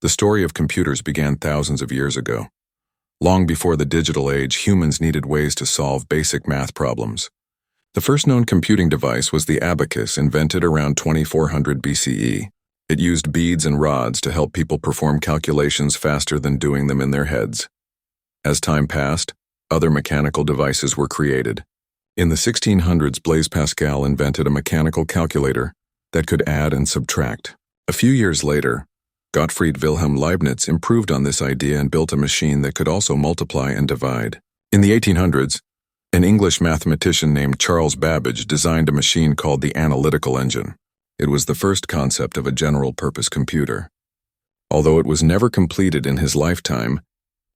The story of computers began thousands of years ago. Long before the digital age, humans needed ways to solve basic math problems. The first known computing device was the abacus, invented around 2400 BCE. It used beads and rods to help people perform calculations faster than doing them in their heads. As time passed, other mechanical devices were created. In the 1600s, Blaise Pascal invented a mechanical calculator that could add and subtract. A few years later, Gottfried Wilhelm Leibniz improved on this idea and built a machine that could also multiply and divide. In the 1800s, an English mathematician named Charles Babbage designed a machine called the analytical engine. It was the first concept of a general-purpose computer. Although it was never completed in his lifetime,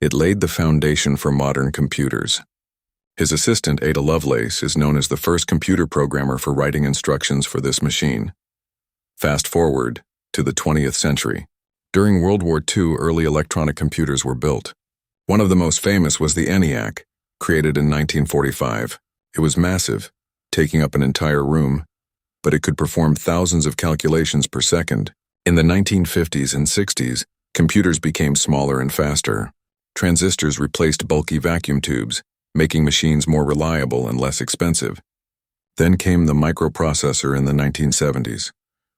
it laid the foundation for modern computers. His assistant, Ada Lovelace, is known as the first computer programmer for writing instructions for this machine. Fast forward to the 20th century. During World War II, early electronic computers were built. One of the most famous was the ENIAC, created in 1945. It was massive, taking up an entire room, but it could perform thousands of calculations per second. In the 1950s and 60s, computers became smaller and faster. Transistors replaced bulky vacuum tubes, making machines more reliable and less expensive. Then came the microprocessor in the 1970s,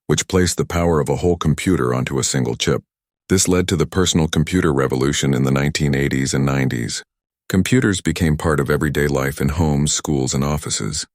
which placed the power of a whole computer onto a single chip. This led to the personal computer revolution in the 1980s and 90s. Computers became part of everyday life in homes, schools, and offices.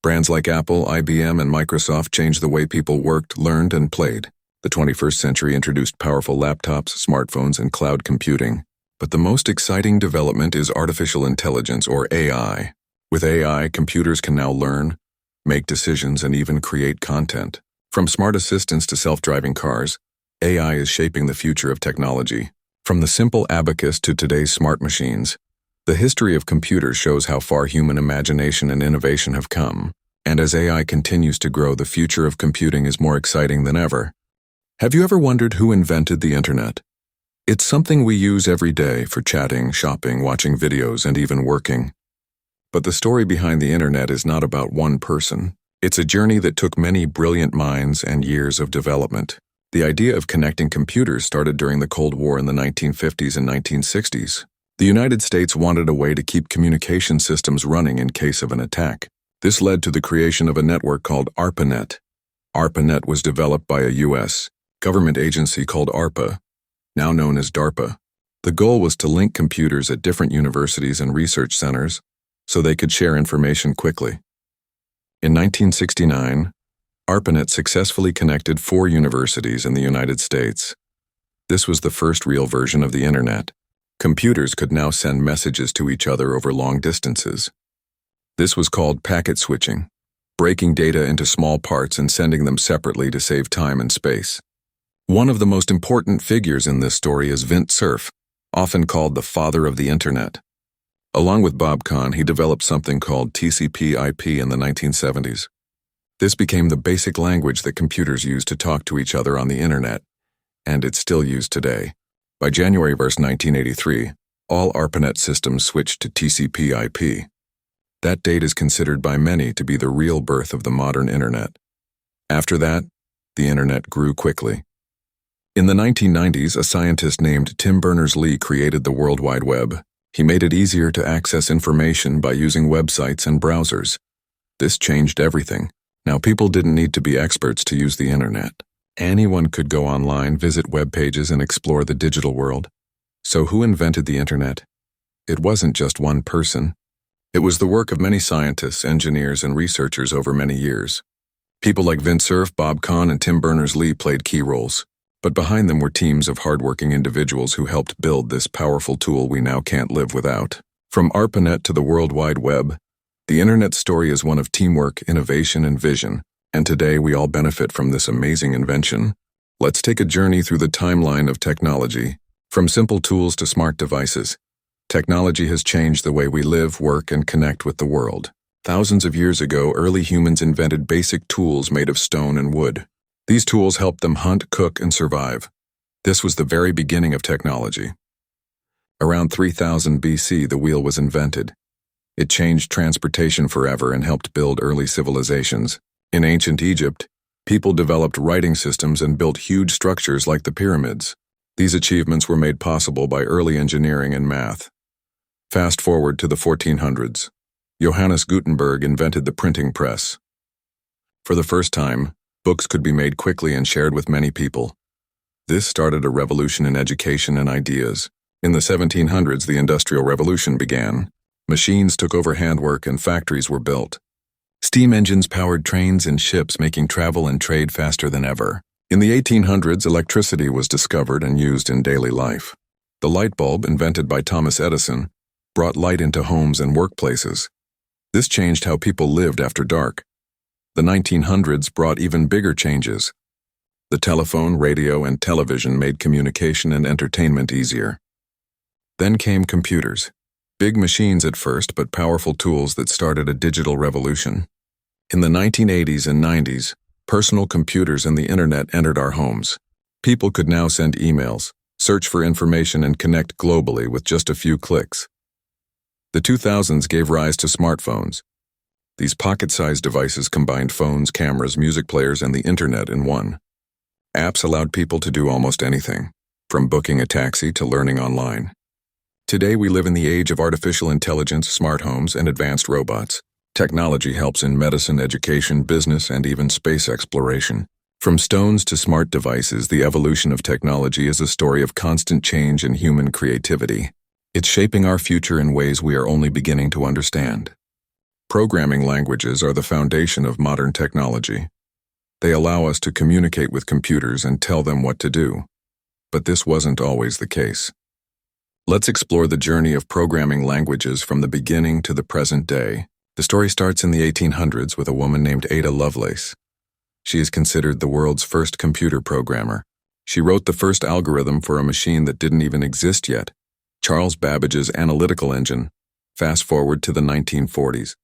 Brands like Apple, IBM, and Microsoft changed the way people worked, learned, and played. The 21st century introduced powerful laptops, smartphones, and cloud computing. But the most exciting development is artificial intelligence, or AI. With AI, computers can now learn, make decisions, and even create content. From smart assistants to self-driving cars, AI is shaping the future of technology. From the simple abacus to today's smart machines, the history of computers shows how far human imagination and innovation have come. And as AI continues to grow, the future of computing is more exciting than ever. Have you ever wondered who invented the internet? It's something we use every day for chatting, shopping, watching videos, and even working. But the story behind the internet is not about one person. It's a journey that took many brilliant minds and years of development. The idea of connecting computers started during the Cold War in the 1950s and 1960s. The United States wanted a way to keep communication systems running in case of an attack. This led to the creation of a network called ARPANET. ARPANET was developed by a U.S. government agency called ARPA, now known as DARPA. The goal was to link computers at different universities and research centers so they could share information quickly. In 1969, ARPANET successfully connected 4 universities in the United States. This was the first real version of the internet. Computers could now send messages to each other over long distances. This was called packet switching, breaking data into small parts and sending them separately to save time and space. One of the most important figures in this story is Vint Cerf, often called the father of the internet. Along with Bob Kahn, he developed something called TCP/IP in the 1970s. This became the basic language that computers use to talk to each other on the internet, and it's still used today. By January 1st, 1983, all ARPANET systems switched to TCP/IP. That date is considered by many to be the real birth of the modern internet. After that, the internet grew quickly. In the 1990s, a scientist named Tim Berners-Lee created the World Wide Web. He made it easier to access information by using websites and browsers. This changed everything. Now people didn't need to be experts to use the internet. Anyone could go online, visit web pages, and explore the digital world. So who invented the internet? It wasn't just one person. It was the work of many scientists, engineers, and researchers over many years. People like Vint Cerf, Bob Kahn, and Tim Berners-Lee played key roles. But behind them were teams of hardworking individuals who helped build this powerful tool we now can't live without. From ARPANET to the World Wide Web, the internet story is one of teamwork, innovation, and vision, and today we all benefit from this amazing invention. Let's take a journey through the timeline of technology. From simple tools to smart devices, technology has changed the way we live, work, and connect with the world. Thousands of years ago, early humans invented basic tools made of stone and wood. These tools helped them hunt, cook, and survive. This was the very beginning of technology. Around 3000 BC, the wheel was invented. It changed transportation forever and helped build early civilizations. In ancient Egypt, people developed writing systems and built huge structures like the pyramids. These achievements were made possible by early engineering and math. Fast forward to the 1400s. Johannes Gutenberg invented the printing press. For the first time, books could be made quickly and shared with many people. This started a revolution in education and ideas. In the 1700s, the Industrial Revolution began. Machines took over handwork and factories were built. Steam engines powered trains and ships, making travel and trade faster than ever. In the 1800s, electricity was discovered and used in daily life. The light bulb, invented by Thomas Edison, brought light into homes and workplaces. This changed how people lived after dark. The 1900s brought even bigger changes. The telephone, radio, and television made communication and entertainment easier. Then came computers. Big machines at first, but powerful tools that started a digital revolution. In the 1980s and 90s, personal computers and the internet entered our homes. People could now send emails, search for information, and connect globally with just a few clicks. The 2000s gave rise to smartphones. These pocket-sized devices combined phones, cameras, music players, and the internet in one. Apps allowed people to do almost anything, from booking a taxi to learning online. Today we live in the age of artificial intelligence, smart homes, and advanced robots. Technology helps in medicine, education, business, and even space exploration. From stones to smart devices, the evolution of technology is a story of constant change and human creativity. It's shaping our future in ways we are only beginning to understand. Programming languages are the foundation of modern technology. They allow us to communicate with computers and tell them what to do. But this wasn't always the case. Let's explore the journey of programming languages from the beginning to the present day. The story starts in the 1800s with a woman named Ada Lovelace. She is considered the world's first computer programmer. She wrote the first algorithm for a machine that didn't even exist yet, Charles Babbage's analytical engine. Fast forward to the 1940s.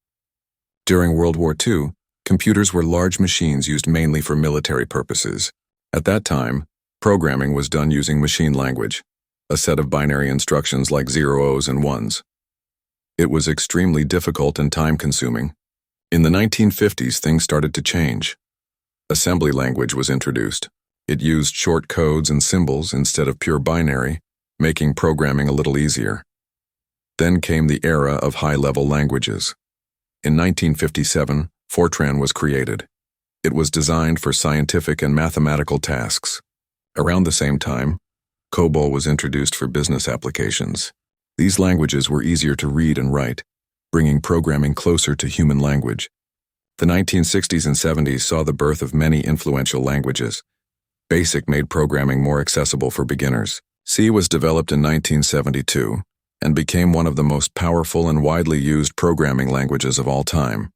During World War II, computers were large machines used mainly for military purposes. At that time, programming was done using machine language, a set of binary instructions like zeros and ones. It was extremely difficult and time-consuming. In the 1950s, things started to change. Assembly language was introduced. It used short codes and symbols instead of pure binary, making programming a little easier. Then came the era of high-level languages. In 1957, Fortran was created. It was designed for scientific and mathematical tasks. Around the same time, COBOL was introduced for business applications. These languages were easier to read and write, bringing programming closer to human language. The 1960s and 70s saw the birth of many influential languages. BASIC made programming more accessible for beginners. C was developed in 1972 and became one of the most powerful and widely used programming languages of all time.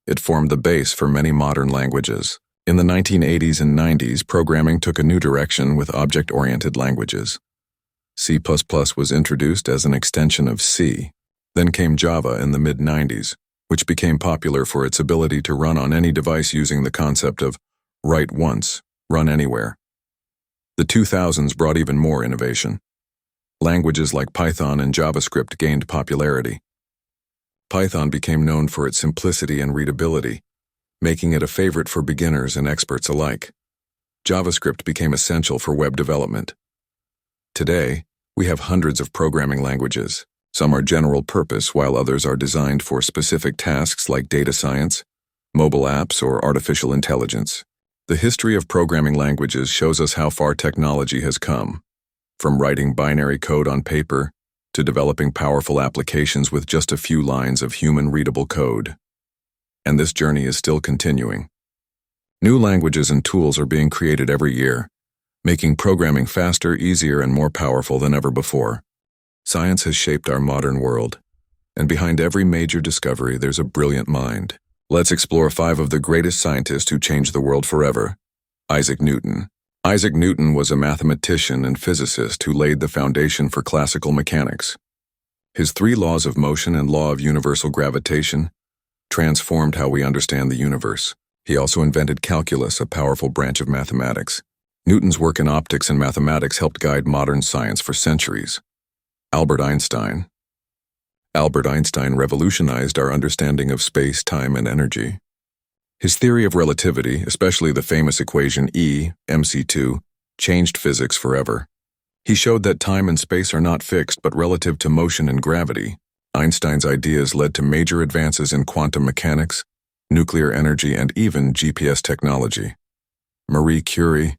It formed the base for many modern languages. In the 1980s and 90s, programming took a new direction with object-oriented languages. C++ was introduced as an extension of C. Then came Java in the mid-90s, which became popular for its ability to run on any device using the concept of write once, run anywhere. The 2000s brought even more innovation. Languages like Python and JavaScript gained popularity. Python became known for its simplicity and readability, making it a favorite for beginners and experts alike. JavaScript became essential for web development. Today, we have hundreds of programming languages. Some are general purpose, while others are designed for specific tasks like data science, mobile apps, or artificial intelligence. The history of programming languages shows us how far technology has come, from writing binary code on paper to developing powerful applications with just a few lines of human-readable code. And this journey is still continuing. New languages and tools are being created every year, making programming faster, easier, and more powerful than ever before. Science has shaped our modern world, and behind every major discovery there's a brilliant mind. Let's explore 5 of the greatest scientists who changed the world forever. Isaac Newton. Isaac Newton was a mathematician and physicist who laid the foundation for classical mechanics. His 3 laws of motion and law of universal gravitation transformed how we understand the universe. He also invented calculus, a powerful branch of mathematics. Newton's work in optics and mathematics helped guide modern science for centuries. Albert Einstein. Albert Einstein revolutionized our understanding of space, time, and energy. His theory of relativity, especially the famous equation E, mc2, changed physics forever. He showed that time and space are not fixed but relative to motion and gravity. Einstein's ideas led to major advances in quantum mechanics, nuclear energy, and even GPS technology. Marie Curie.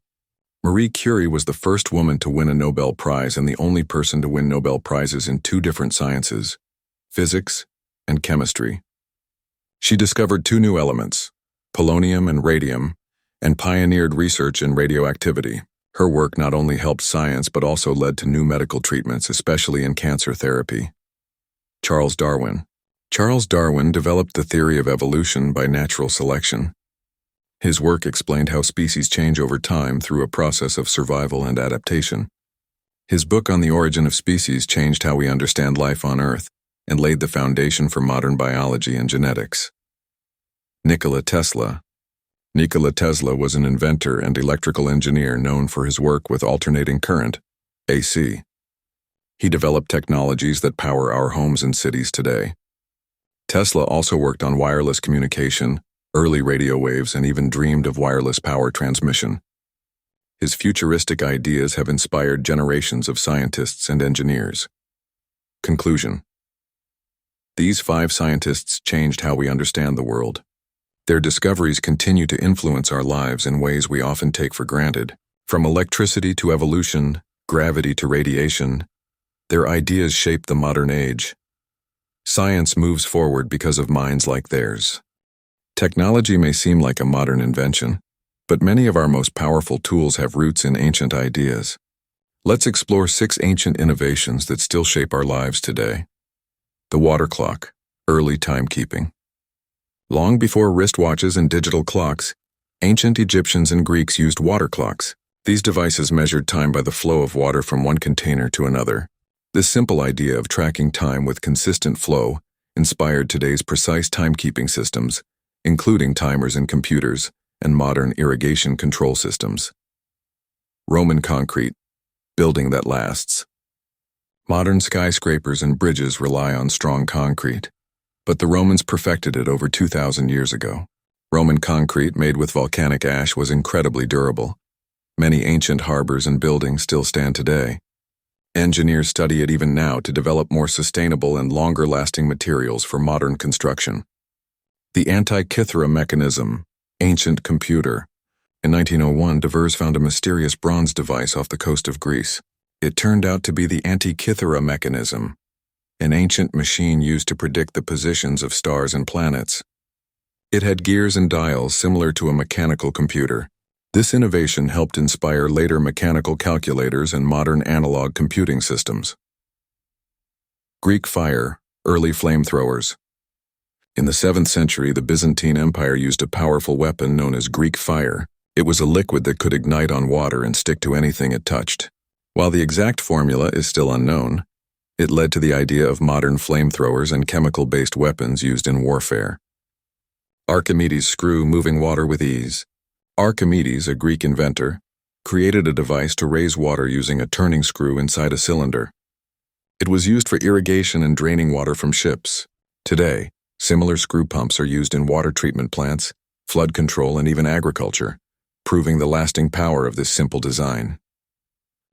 Marie Curie was the first woman to win a Nobel Prize and the only person to win Nobel Prizes in two different sciences, physics and chemistry. She discovered two new elements, polonium and radium, and pioneered research in radioactivity. Her work not only helped science but also led to new medical treatments, especially in cancer therapy. Charles Darwin. Charles Darwin developed the theory of evolution by natural selection. His work explained how species change over time through a process of survival and adaptation. His book on the origin of species changed how we understand life on Earth and laid the foundation for modern biology and genetics. Nikola Tesla. Nikola Tesla was an inventor and electrical engineer known for his work with alternating current, AC. He developed technologies that power our homes and cities today. Tesla also worked on wireless communication, early radio waves, and even dreamed of wireless power transmission. His futuristic ideas have inspired generations of scientists and engineers. Conclusion. These 5 scientists changed how we understand the world. Their discoveries continue to influence our lives in ways we often take for granted. From electricity to evolution, gravity to radiation, their ideas shape the modern age. Science moves forward because of minds like theirs. Technology may seem like a modern invention, but many of our most powerful tools have roots in ancient ideas. Let's explore 6 ancient innovations that still shape our lives today. The water clock, early timekeeping. Long before wristwatches and digital clocks, ancient Egyptians and Greeks used water clocks. These devices measured time by the flow of water from one container to another. This simple idea of tracking time with consistent flow inspired today's precise timekeeping systems, including timers in computers and modern irrigation control systems. Roman concrete, building that lasts. Modern skyscrapers and bridges rely on strong concrete, but the Romans perfected it over 2,000 years ago. Roman concrete made with volcanic ash was incredibly durable. Many ancient harbors and buildings still stand today. Engineers study it even now to develop more sustainable and longer-lasting materials for modern construction. The Antikythera mechanism, ancient computer. In 1901, Devers found a mysterious bronze device off the coast of Greece. It turned out to be the Antikythera mechanism, an ancient machine used to predict the positions of stars and planets. It had gears and dials similar to a mechanical computer. This innovation helped inspire later mechanical calculators and modern analog computing systems. Greek fire, early flamethrowers. In the 7th century, the Byzantine Empire used a powerful weapon known as Greek fire. It was a liquid that could ignite on water and stick to anything it touched. While the exact formula is still unknown, it led to the idea of modern flamethrowers and chemical-based weapons used in warfare. Archimedes' screw moving water with ease. Archimedes, a Greek inventor, created a device to raise water using a turning screw inside a cylinder. It was used for irrigation and draining water from ships. Today, similar screw pumps are used in water treatment plants, flood control, and even agriculture, proving the lasting power of this simple design.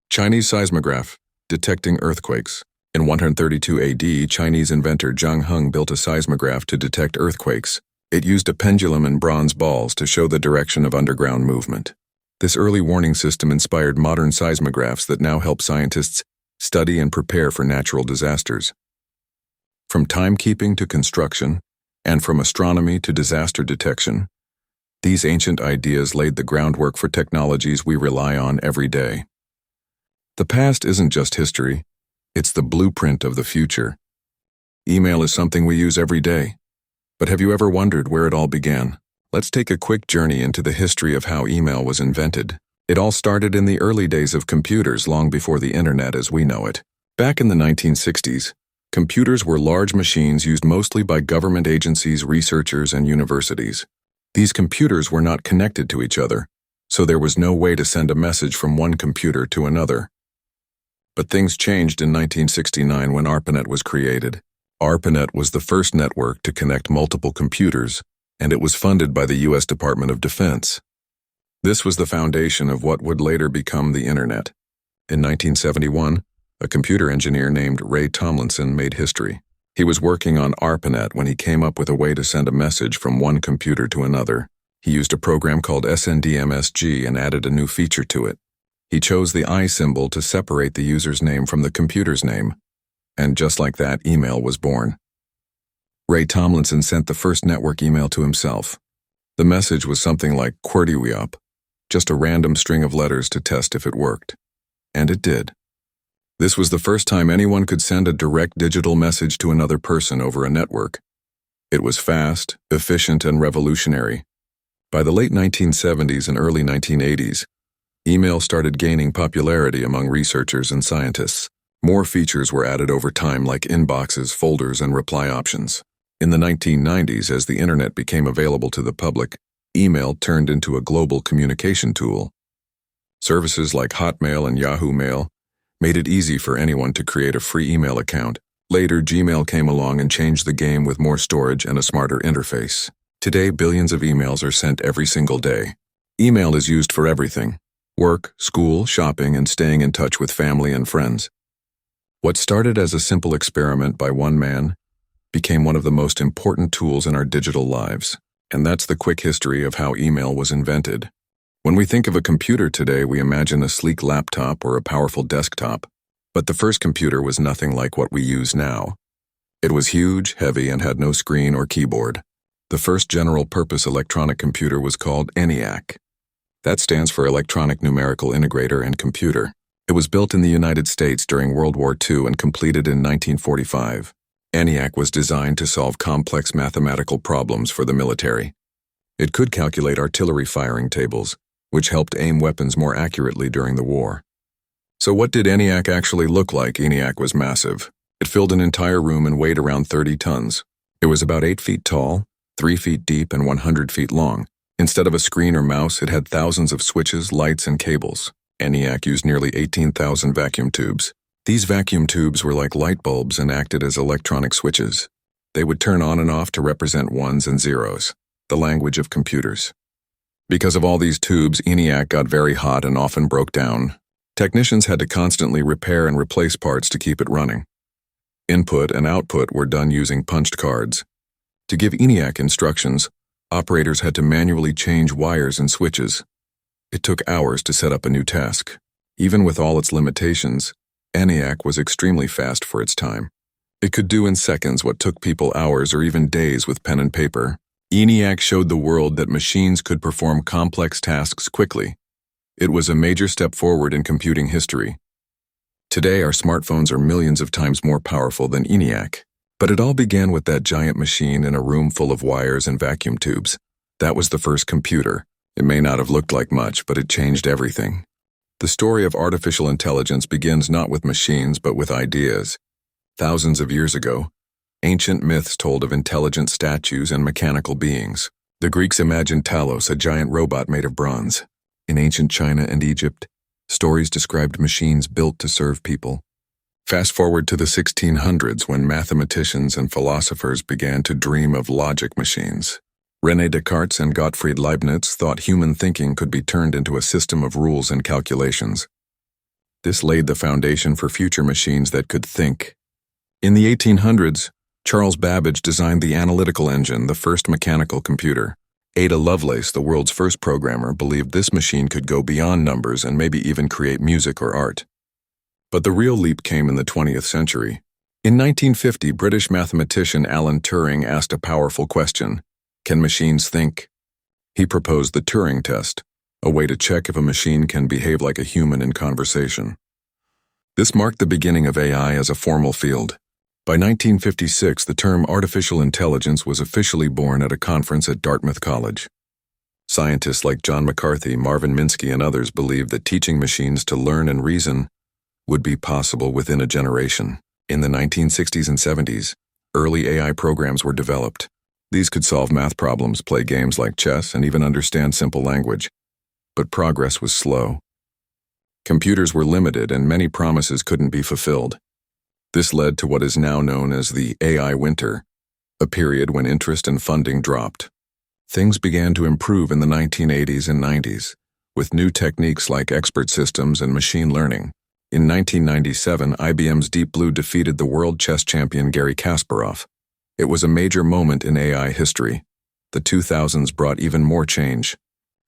Chinese seismograph, detecting earthquakes. In 132 AD, Chinese inventor Zhang Heng built a seismograph to detect earthquakes. It used a pendulum and bronze balls to show the direction of underground movement. This early warning system inspired modern seismographs that now help scientists study and prepare for natural disasters. From timekeeping to construction, and from astronomy to disaster detection, these ancient ideas laid the groundwork for technologies we rely on every day. The past isn't just history, it's the blueprint of the future. Email is something we use every day. But have you ever wondered where it all began? Let's take a quick journey into the history of how email was invented. It all started in the early days of computers, long before the internet as we know it. Back in the 1960s, computers were large machines used mostly by government agencies, researchers, and universities. These computers were not connected to each other, so there was no way to send a message from one computer to another. But things changed in 1969 when ARPANET was created. ARPANET was the first network to connect multiple computers, and it was funded by the U.S. Department of Defense. This was the foundation of what would later become the Internet. In 1971, a computer engineer named Ray Tomlinson made history. He was working on ARPANET when he came up with a way to send a message from one computer to another. He used a program called SNDMSG and added a new feature to it. He chose the I symbol to separate the user's name from the computer's name. And just like that, email was born. Ray Tomlinson sent the first network email to himself. The message was something like "QWERTY we up," just a random string of letters to test if it worked. And it did. This was the first time anyone could send a direct digital message to another person over a network. It was fast, efficient, and revolutionary. By the late 1970s and early 1980s, email started gaining popularity among researchers and scientists. More features were added over time, like inboxes, folders, and reply options. In the 1990s, as the internet became available to the public, email turned into a global communication tool. Services like Hotmail and Yahoo Mail made it easy for anyone to create a free email account. Later, Gmail came along and changed the game with more storage and a smarter interface. Today, billions of emails are sent every single day. Email is used for everything: work, school, shopping, and staying in touch with family and friends. What started as a simple experiment by one man became one of the most important tools in our digital lives. And that's the quick history of how email was invented. When we think of a computer today, we imagine a sleek laptop or a powerful desktop. But the first computer was nothing like what we use now. It was huge, heavy, and had no screen or keyboard. The first general-purpose electronic computer was called ENIAC. That stands for Electronic Numerical Integrator and Computer. It was built in the United States during World War II and completed in 1945. ENIAC was designed to solve complex mathematical problems for the military. It could calculate artillery firing tables, which helped aim weapons more accurately during the war. So what did ENIAC actually look like? ENIAC was massive. It filled an entire room and weighed around 30 tons. It was about 8 feet tall, 3 feet deep, and 100 feet long. Instead of a screen or mouse, it had thousands of switches, lights, and cables. ENIAC used nearly 18,000 vacuum tubes. These vacuum tubes were like light bulbs and acted as electronic switches. They would turn on and off to represent ones and zeros, the language of computers. Because of all these tubes, ENIAC got very hot and often broke down. Technicians had to constantly repair and replace parts to keep it running. Input and output were done using punched cards. To give ENIAC instructions, operators had to manually change wires and switches. It took hours to set up a new task. Even with all its limitations, ENIAC was extremely fast for its time. It could do in seconds what took people hours or even days with pen and paper. ENIAC showed the world that machines could perform complex tasks quickly. It was a major step forward in computing history. Today, our smartphones are millions of times more powerful than ENIAC. But it all began with that giant machine in a room full of wires and vacuum tubes. That was the first computer. It may not have looked like much, but it changed everything. The story of artificial intelligence begins not with machines, but with ideas. Thousands of years ago, ancient myths told of intelligent statues and mechanical beings. The Greeks imagined Talos, a giant robot made of bronze. In ancient China and Egypt, stories described machines built to serve people. Fast forward to the 1600s, when mathematicians and philosophers began to dream of logic machines. René Descartes and Gottfried Leibniz thought human thinking could be turned into a system of rules and calculations. This laid the foundation for future machines that could think. In the 1800s, Charles Babbage designed the analytical engine, the first mechanical computer. Ada Lovelace, the world's first programmer, believed this machine could go beyond numbers and maybe even create music or art. But the real leap came in the 20th century. In 1950, British mathematician Alan Turing asked a powerful question: can machines think? He proposed the Turing test, a way to check if a machine can behave like a human in conversation. This marked the beginning of AI as a formal field. By 1956, the term artificial intelligence was officially born at a conference at Dartmouth College. Scientists like John McCarthy, Marvin Minsky, and others believed that teaching machines to learn and reason would be possible within a generation. In the 1960s and 70s, early AI programs were developed. These could solve math problems, play games like chess, and even understand simple language. But progress was slow. Computers were limited, and many promises couldn't be fulfilled. This led to what is now known as the AI winter, a period when interest and funding dropped. Things began to improve in the 1980s and 90s, with new techniques like expert systems and machine learning. In 1997, IBM's Deep Blue defeated the world chess champion Garry Kasparov. It was a major moment in AI history. The 2000s brought even more change.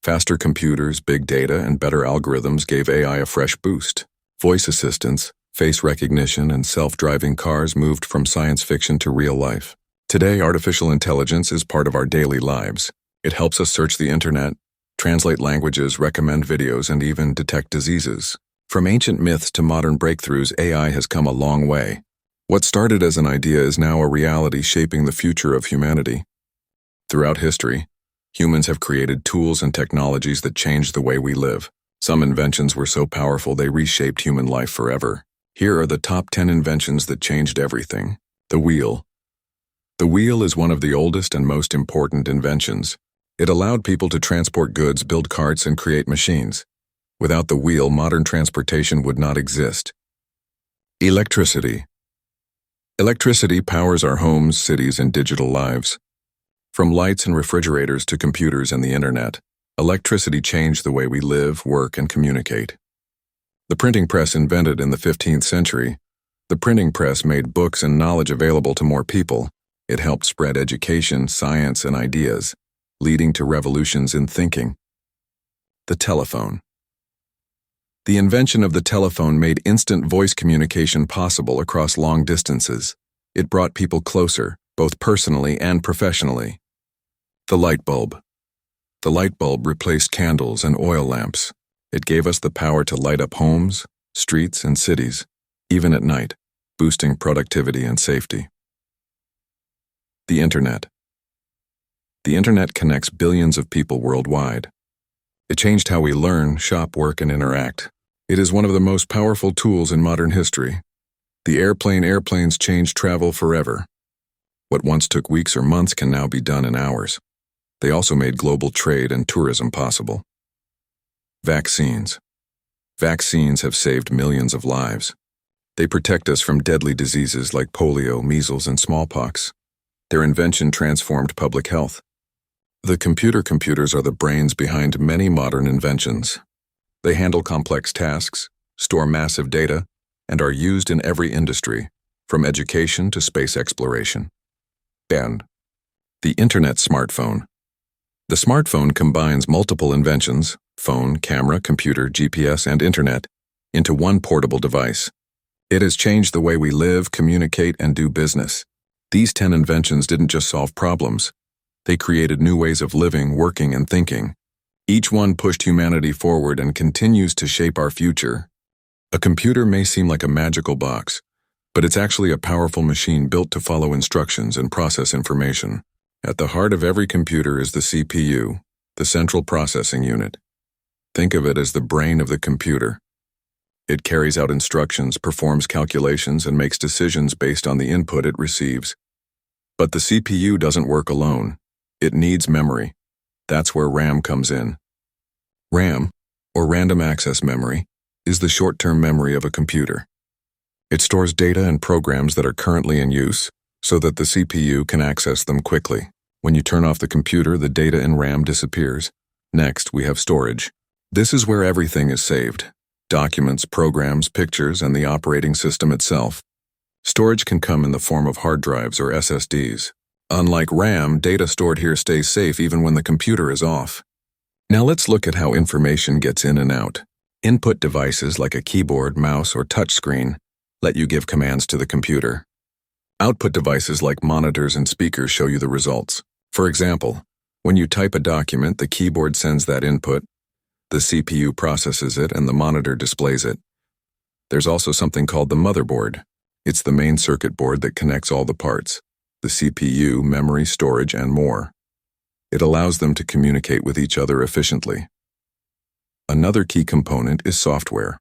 Faster computers, big data, and better algorithms gave AI a fresh boost. Voice assistants, face recognition, and self-driving cars moved from science fiction to real life. Today, artificial intelligence is part of our daily lives. It helps us search the internet, translate languages, recommend videos, and even detect diseases. From ancient myths to modern breakthroughs, AI has come a long way. What started as an idea is now a reality shaping the future of humanity. Throughout history, humans have created tools and technologies that changed the way we live. Some inventions were so powerful they reshaped human life forever. Here are the top 10 inventions that changed everything. The wheel. The wheel is one of the oldest and most important inventions. It allowed people to transport goods, build carts, and create machines. Without the wheel, modern transportation would not exist. Electricity. Electricity powers our homes, cities, and digital lives. From lights and refrigerators to computers and the internet, electricity changed the way we live, work, and communicate. The printing press, invented in the 15th century, the printing press made books and knowledge available to more people. It helped spread education, science, and ideas, leading to revolutions in thinking. The telephone. The invention of the telephone made instant voice communication possible across long distances. It brought people closer, both personally and professionally. The light bulb. The light bulb replaced candles and oil lamps. It gave us the power to light up homes, streets, and cities, even at night, boosting productivity and safety. The Internet. The Internet connects billions of people worldwide. It changed how we learn, shop, work, and interact. It is one of the most powerful tools in modern history. The airplanes changed travel forever. What once took weeks or months can now be done in hours. They also made global trade and tourism possible. Vaccines. Vaccines have saved millions of lives. They protect us from deadly diseases like polio, measles, and smallpox. Their invention transformed public health. The computers are the brains behind many modern inventions. They handle complex tasks, store massive data, and are used in every industry, from education to space exploration. And the Internet smartphone. The smartphone combines multiple inventions, phone, camera, computer, GPS, and internet, into one portable device. It has changed the way we live, communicate, and do business. These 10 inventions didn't just solve problems. They created new ways of living, working, and thinking. Each one pushed humanity forward and continues to shape our future. A computer may seem like a magical box, but it's actually a powerful machine built to follow instructions and process information. At the heart of every computer is the CPU, the central processing unit. Think of it as the brain of the computer. It carries out instructions, performs calculations, and makes decisions based on the input it receives. But the CPU doesn't work alone. It needs memory. That's where RAM comes in. RAM, or random access memory, is the short-term memory of a computer. It stores data and programs that are currently in use so that the CPU can access them quickly. When you turn off the computer, the data in RAM disappears. Next, we have storage. This is where everything is saved: documents, programs, pictures, and the operating system itself. Storage can come in the form of hard drives or SSDs. Unlike RAM, data stored here stays safe even when the computer is off. Now let's look at how information gets in and out. Input devices like a keyboard, mouse, or touchscreen let you give commands to the computer. Output devices like monitors and speakers show you the results. For example, when you type a document, the keyboard sends that input, the CPU processes it, and the monitor displays it. There's also something called the motherboard. It's the main circuit board that connects all the parts: the CPU, memory, storage, and more. It allows them to communicate with each other efficiently. Another key component is software.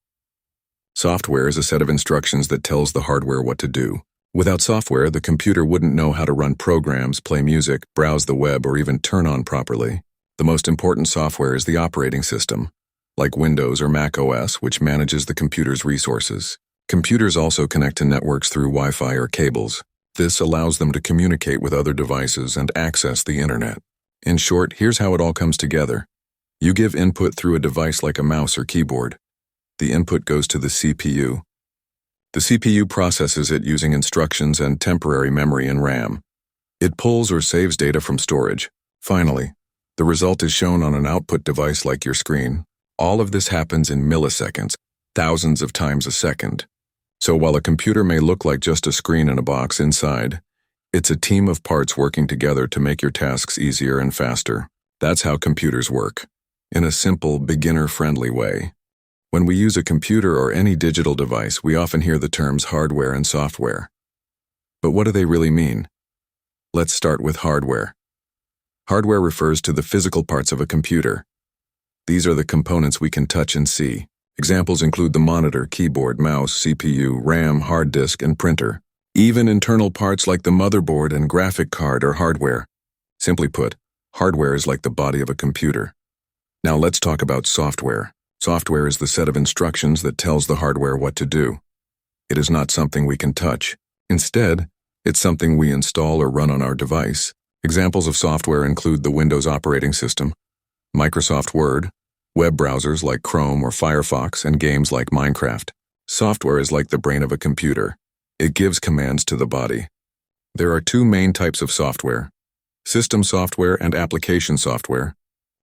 Software is a set of instructions that tells the hardware what to do. Without software, the computer wouldn't know how to run programs, play music, browse the web, or even turn on properly. The most important software is the operating system, like Windows or Mac OS, which manages the computer's resources. Computers also connect to networks through Wi-Fi or cables. This allows them to communicate with other devices and access the internet. In short, here's how it all comes together. You give input through a device like a mouse or keyboard. The input goes to the CPU. The CPU processes it using instructions and temporary memory in RAM. It pulls or saves data from storage. Finally, the result is shown on an output device like your screen. All of this happens in milliseconds, thousands of times a second. So while a computer may look like just a screen and a box inside, it's a team of parts working together to make your tasks easier and faster. That's how computers work, in a simple, beginner-friendly way. When we use a computer or any digital device, we often hear the terms hardware and software. But what do they really mean? Let's start with hardware. Hardware refers to the physical parts of a computer. These are the components we can touch and see. Examples include the monitor, keyboard, mouse, CPU, RAM, hard disk, and printer. Even internal parts like the motherboard and graphic card are hardware. Simply put, hardware is like the body of a computer. Now let's talk about software. Software is the set of instructions that tells the hardware what to do. It is not something we can touch. Instead, it's something we install or run on our device. Examples of software include the Windows operating system, Microsoft Word, web browsers like Chrome or Firefox, and games like Minecraft. Software is like the brain of a computer. It gives commands to the body. There are two main types of software: system software and application software.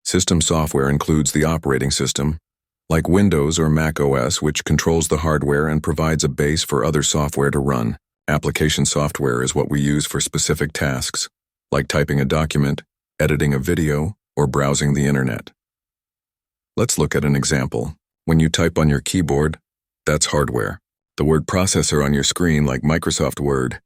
System software includes the operating system, like Windows or Mac OS, which controls the hardware and provides a base for other software to run. Application software is what we use for specific tasks, like typing a document, editing a video, or browsing the internet. Let's look at an example. When you type on your keyboard, that's hardware. The word processor on your screen, like Microsoft Word,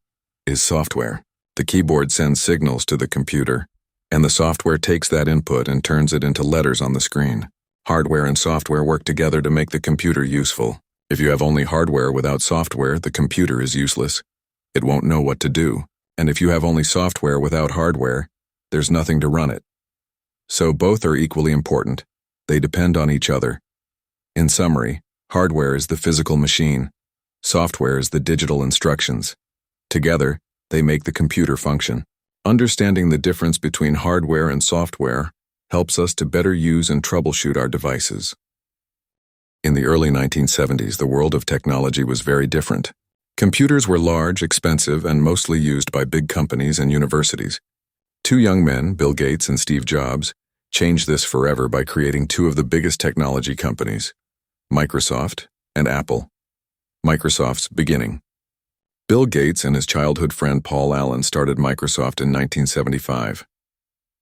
is software. The keyboard sends signals to the computer, and the software takes that input and turns it into letters on the screen. Hardware and software work together to make the computer useful. If you have only hardware without software, the computer is useless. It won't know what to do. And if you have only software without hardware, there's nothing to run it. So both are equally important. They depend on each other. In summary, hardware is the physical machine. Software is the digital instructions. Together, they make the computer function. Understanding the difference between hardware and software helps us to better use and troubleshoot our devices. In the early 1970s, the world of technology was very different. Computers were large, expensive, and mostly used by big companies and universities. Two young men, Bill Gates and Steve Jobs, changed this forever by creating two of the biggest technology companies, Microsoft and Apple. Microsoft's beginning. Bill Gates and his childhood friend Paul Allen started Microsoft in 1975.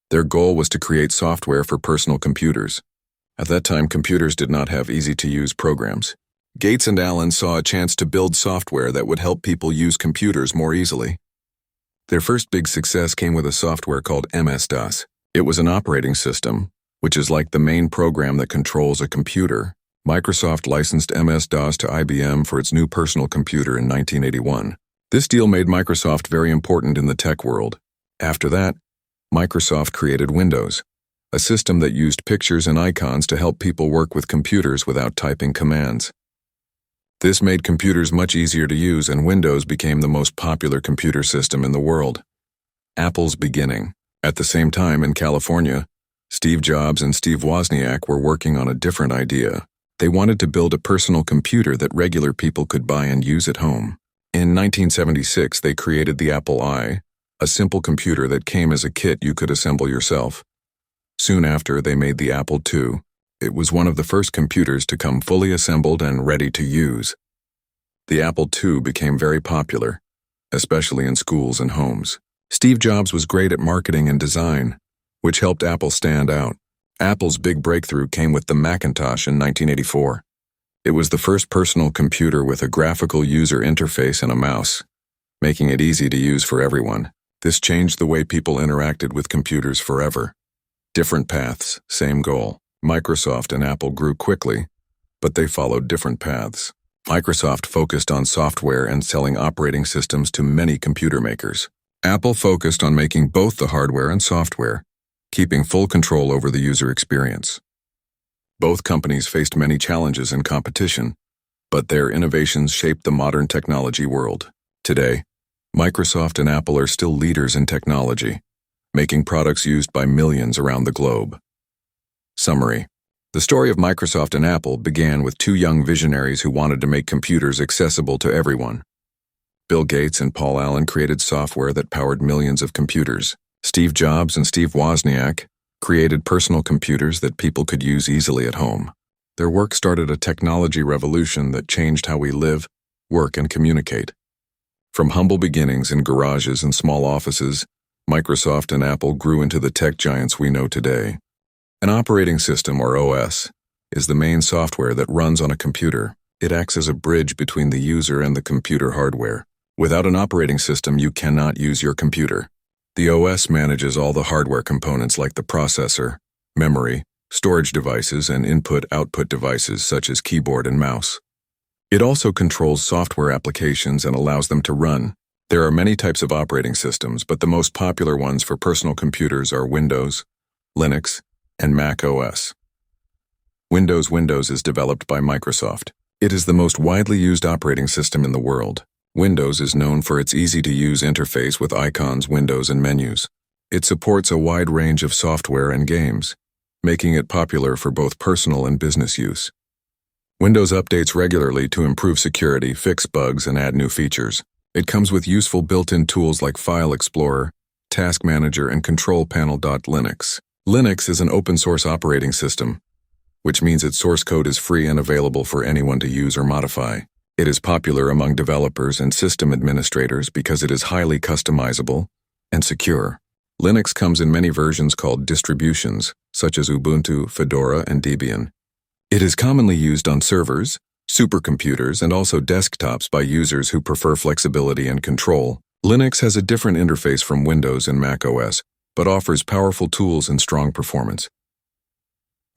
Their goal was to create software for personal computers. At that time, computers did not have easy-to-use programs. Gates and Allen saw a chance to build software that would help people use computers more easily. Their first big success came with a software called MS-DOS. It was an operating system, which is like the main program that controls a computer. Microsoft licensed MS-DOS to IBM for its new personal computer in 1981. This deal made Microsoft very important in the tech world. After that, Microsoft created Windows, a system that used pictures and icons to help people work with computers without typing commands. This made computers much easier to use, and Windows became the most popular computer system in the world. Apple's beginning. At the same time, in California, Steve Jobs and Steve Wozniak were working on a different idea. They wanted to build a personal computer that regular people could buy and use at home. In 1976, they created the Apple I, a simple computer that came as a kit you could assemble yourself. Soon after, they made the Apple II. It was one of the first computers to come fully assembled and ready to use. The Apple II became very popular, especially in schools and homes. Steve Jobs was great at marketing and design, which helped Apple stand out. Apple's big breakthrough came with the Macintosh in 1984. It was the first personal computer with a graphical user interface and a mouse, making it easy to use for everyone. This changed the way people interacted with computers forever. Different paths, same goal. Microsoft and Apple grew quickly, but they followed different paths. Microsoft focused on software and selling operating systems to many computer makers. Apple focused on making both the hardware and software, keeping full control over the user experience. Both companies faced many challenges and competition, but their innovations shaped the modern technology world. Today, Microsoft and Apple are still leaders in technology, making products used by millions around the globe. Summary. The story of Microsoft and Apple began with two young visionaries who wanted to make computers accessible to everyone. Bill Gates and Paul Allen created software that powered millions of computers. Steve Jobs and Steve Wozniak created personal computers that people could use easily at home. Their work started a technology revolution that changed how we live, work, and communicate. From humble beginnings in garages and small offices, Microsoft and Apple grew into the tech giants we know today. An operating system, or OS, is the main software that runs on a computer. It acts as a bridge between the user and the computer hardware. Without an operating system, you cannot use your computer. The OS manages all the hardware components like the processor, memory, storage devices, and input-output devices such as keyboard and mouse. It also controls software applications and allows them to run. There are many types of operating systems, but the most popular ones for personal computers are Windows, Linux, and Mac OS. Windows is developed by Microsoft. It is the most widely used operating system in the world. Windows is known for its easy-to-use interface with icons, windows, and menus. It supports a wide range of software and games, making it popular for both personal and business use. Windows updates regularly to improve security, fix bugs, and add new features. It comes with useful built-in tools like File Explorer, Task Manager, and Control Panel. Linux. Linux is an open-source operating system, which means its source code is free and available for anyone to use or modify. It is popular among developers and system administrators because it is highly customizable and secure. Linux comes in many versions called distributions, such as Ubuntu, Fedora, and Debian. It is commonly used on servers, supercomputers, and also desktops by users who prefer flexibility and control. Linux has a different interface from Windows and Mac OS, but offers powerful tools and strong performance.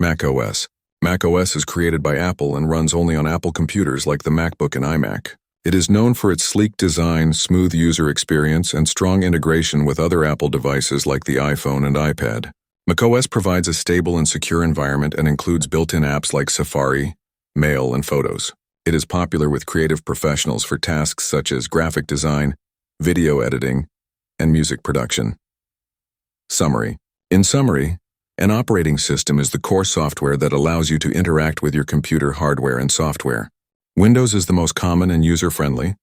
Mac OS. Mac OS is created by Apple and runs only on Apple computers like the MacBook and iMac. It is known for its sleek design, smooth user experience, and strong integration with other Apple devices like the iPhone and iPad. macOS provides a stable and secure environment and includes built-in apps like Safari, Mail, and Photos. It is popular with creative professionals for tasks such as graphic design, video editing, and music production. Summary. In summary, an operating system is the core software that allows you to interact with your computer hardware and software. Windows is the most common and user-friendly,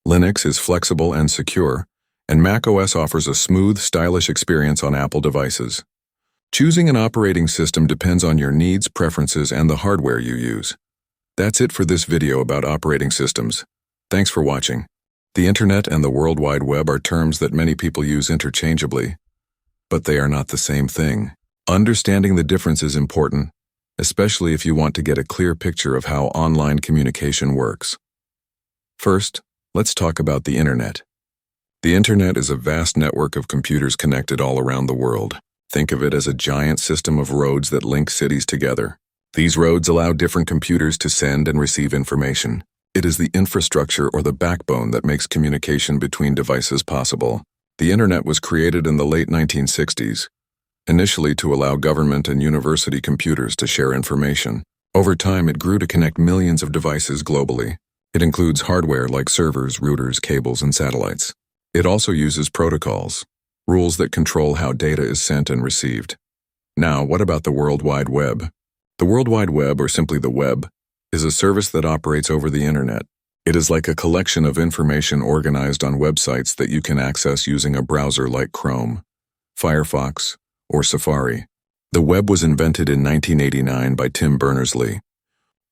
Linux is flexible and secure, and macOS offers a smooth, stylish experience on Apple devices. Choosing an operating system depends on your needs, preferences, and the hardware you use. That's it for this video about operating systems. Thanks for watching. The Internet and the World Wide Web are terms that many people use interchangeably, but they are not the same thing. Understanding the difference is important, especially if you want to get a clear picture of how online communication works. First, let's talk about the Internet. The Internet is a vast network of computers connected all around the world. Think of it as a giant system of roads that link cities together. These roads allow different computers to send and receive information. It is the infrastructure or the backbone that makes communication between devices possible. The Internet was created in the late 1960s, initially to allow government and university computers to share information. Over time, it grew to connect millions of devices globally. It includes hardware like servers, routers, cables, and satellites. It also uses protocols, rules that control how data is sent and received. Now, what about the World Wide Web? The World Wide Web, or simply the web, is a service that operates over the Internet. It is like a collection of information organized on websites that you can access using a browser like Chrome, Firefox, or Safari. The web was invented in 1989 by Tim Berners-Lee.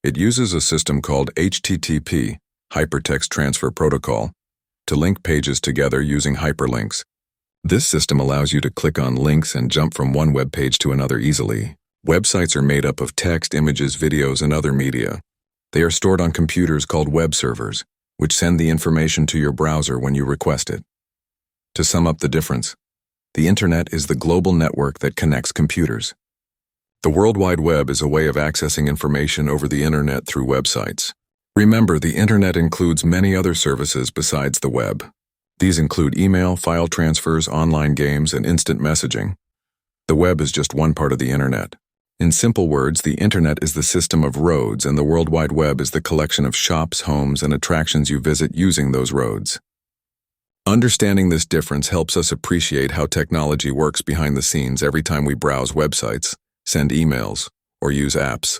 It uses a system called HTTP, Hypertext Transfer Protocol, to link pages together using hyperlinks. This system allows you to click on links and jump from one web page to another easily. Websites are made up of text, images, videos, and other media. They are stored on computers called web servers, which send the information to your browser when you request it. To sum up the difference, the Internet is the global network that connects computers. The World Wide Web is a way of accessing information over the Internet through websites. Remember, the Internet includes many other services besides the web. These include email, file transfers, online games, and instant messaging. The web is just one part of the Internet. In simple words, the Internet is the system of roads, and the World Wide Web is the collection of shops, homes, and attractions you visit using those roads. Understanding this difference helps us appreciate how technology works behind the scenes every time we browse websites, send emails, or use apps.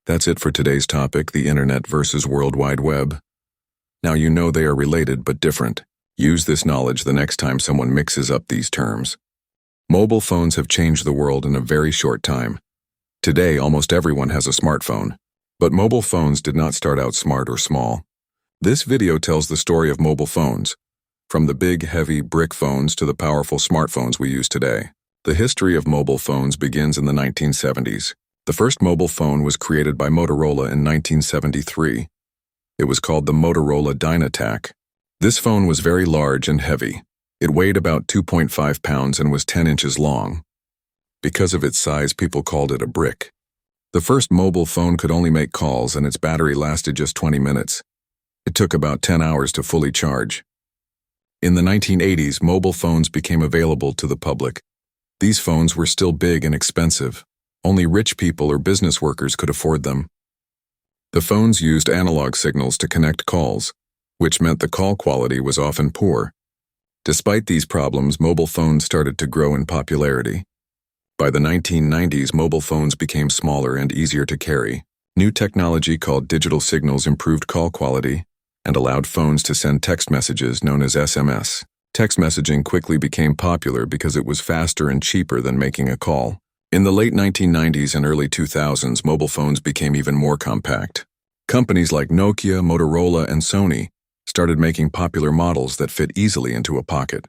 That's it for today's topic, the Internet versus World Wide Web. Now you know they are related but different. Use this knowledge the next time someone mixes up these terms. Mobile phones have changed the world in a very short time. Today, almost everyone has a smartphone. But mobile phones did not start out smart or small. This video tells the story of mobile phones, from the big, heavy brick phones to the powerful smartphones we use today. The history of mobile phones begins in the 1970s. The first mobile phone was created by Motorola in 1973. It was called the Motorola Dynatac. This phone was very large and heavy. It weighed about 2.5 pounds and was 10 inches long. Because of its size, people called it a brick. The first mobile phone could only make calls and its battery lasted just 20 minutes. It took about 10 hours to fully charge. In the 1980s, mobile phones became available to the public. These phones were still big and expensive. Only rich people or business workers could afford them. The phones used analog signals to connect calls, which meant the call quality was often poor. Despite these problems, mobile phones started to grow in popularity. By the 1990s, mobile phones became smaller and easier to carry. New technology called digital signals improved call quality and allowed phones to send text messages known as SMS. Text messaging quickly became popular because it was faster and cheaper than making a call. In the late 1990s and early 2000s, mobile phones became even more compact. Companies like Nokia, Motorola, and Sony started making popular models that fit easily into a pocket.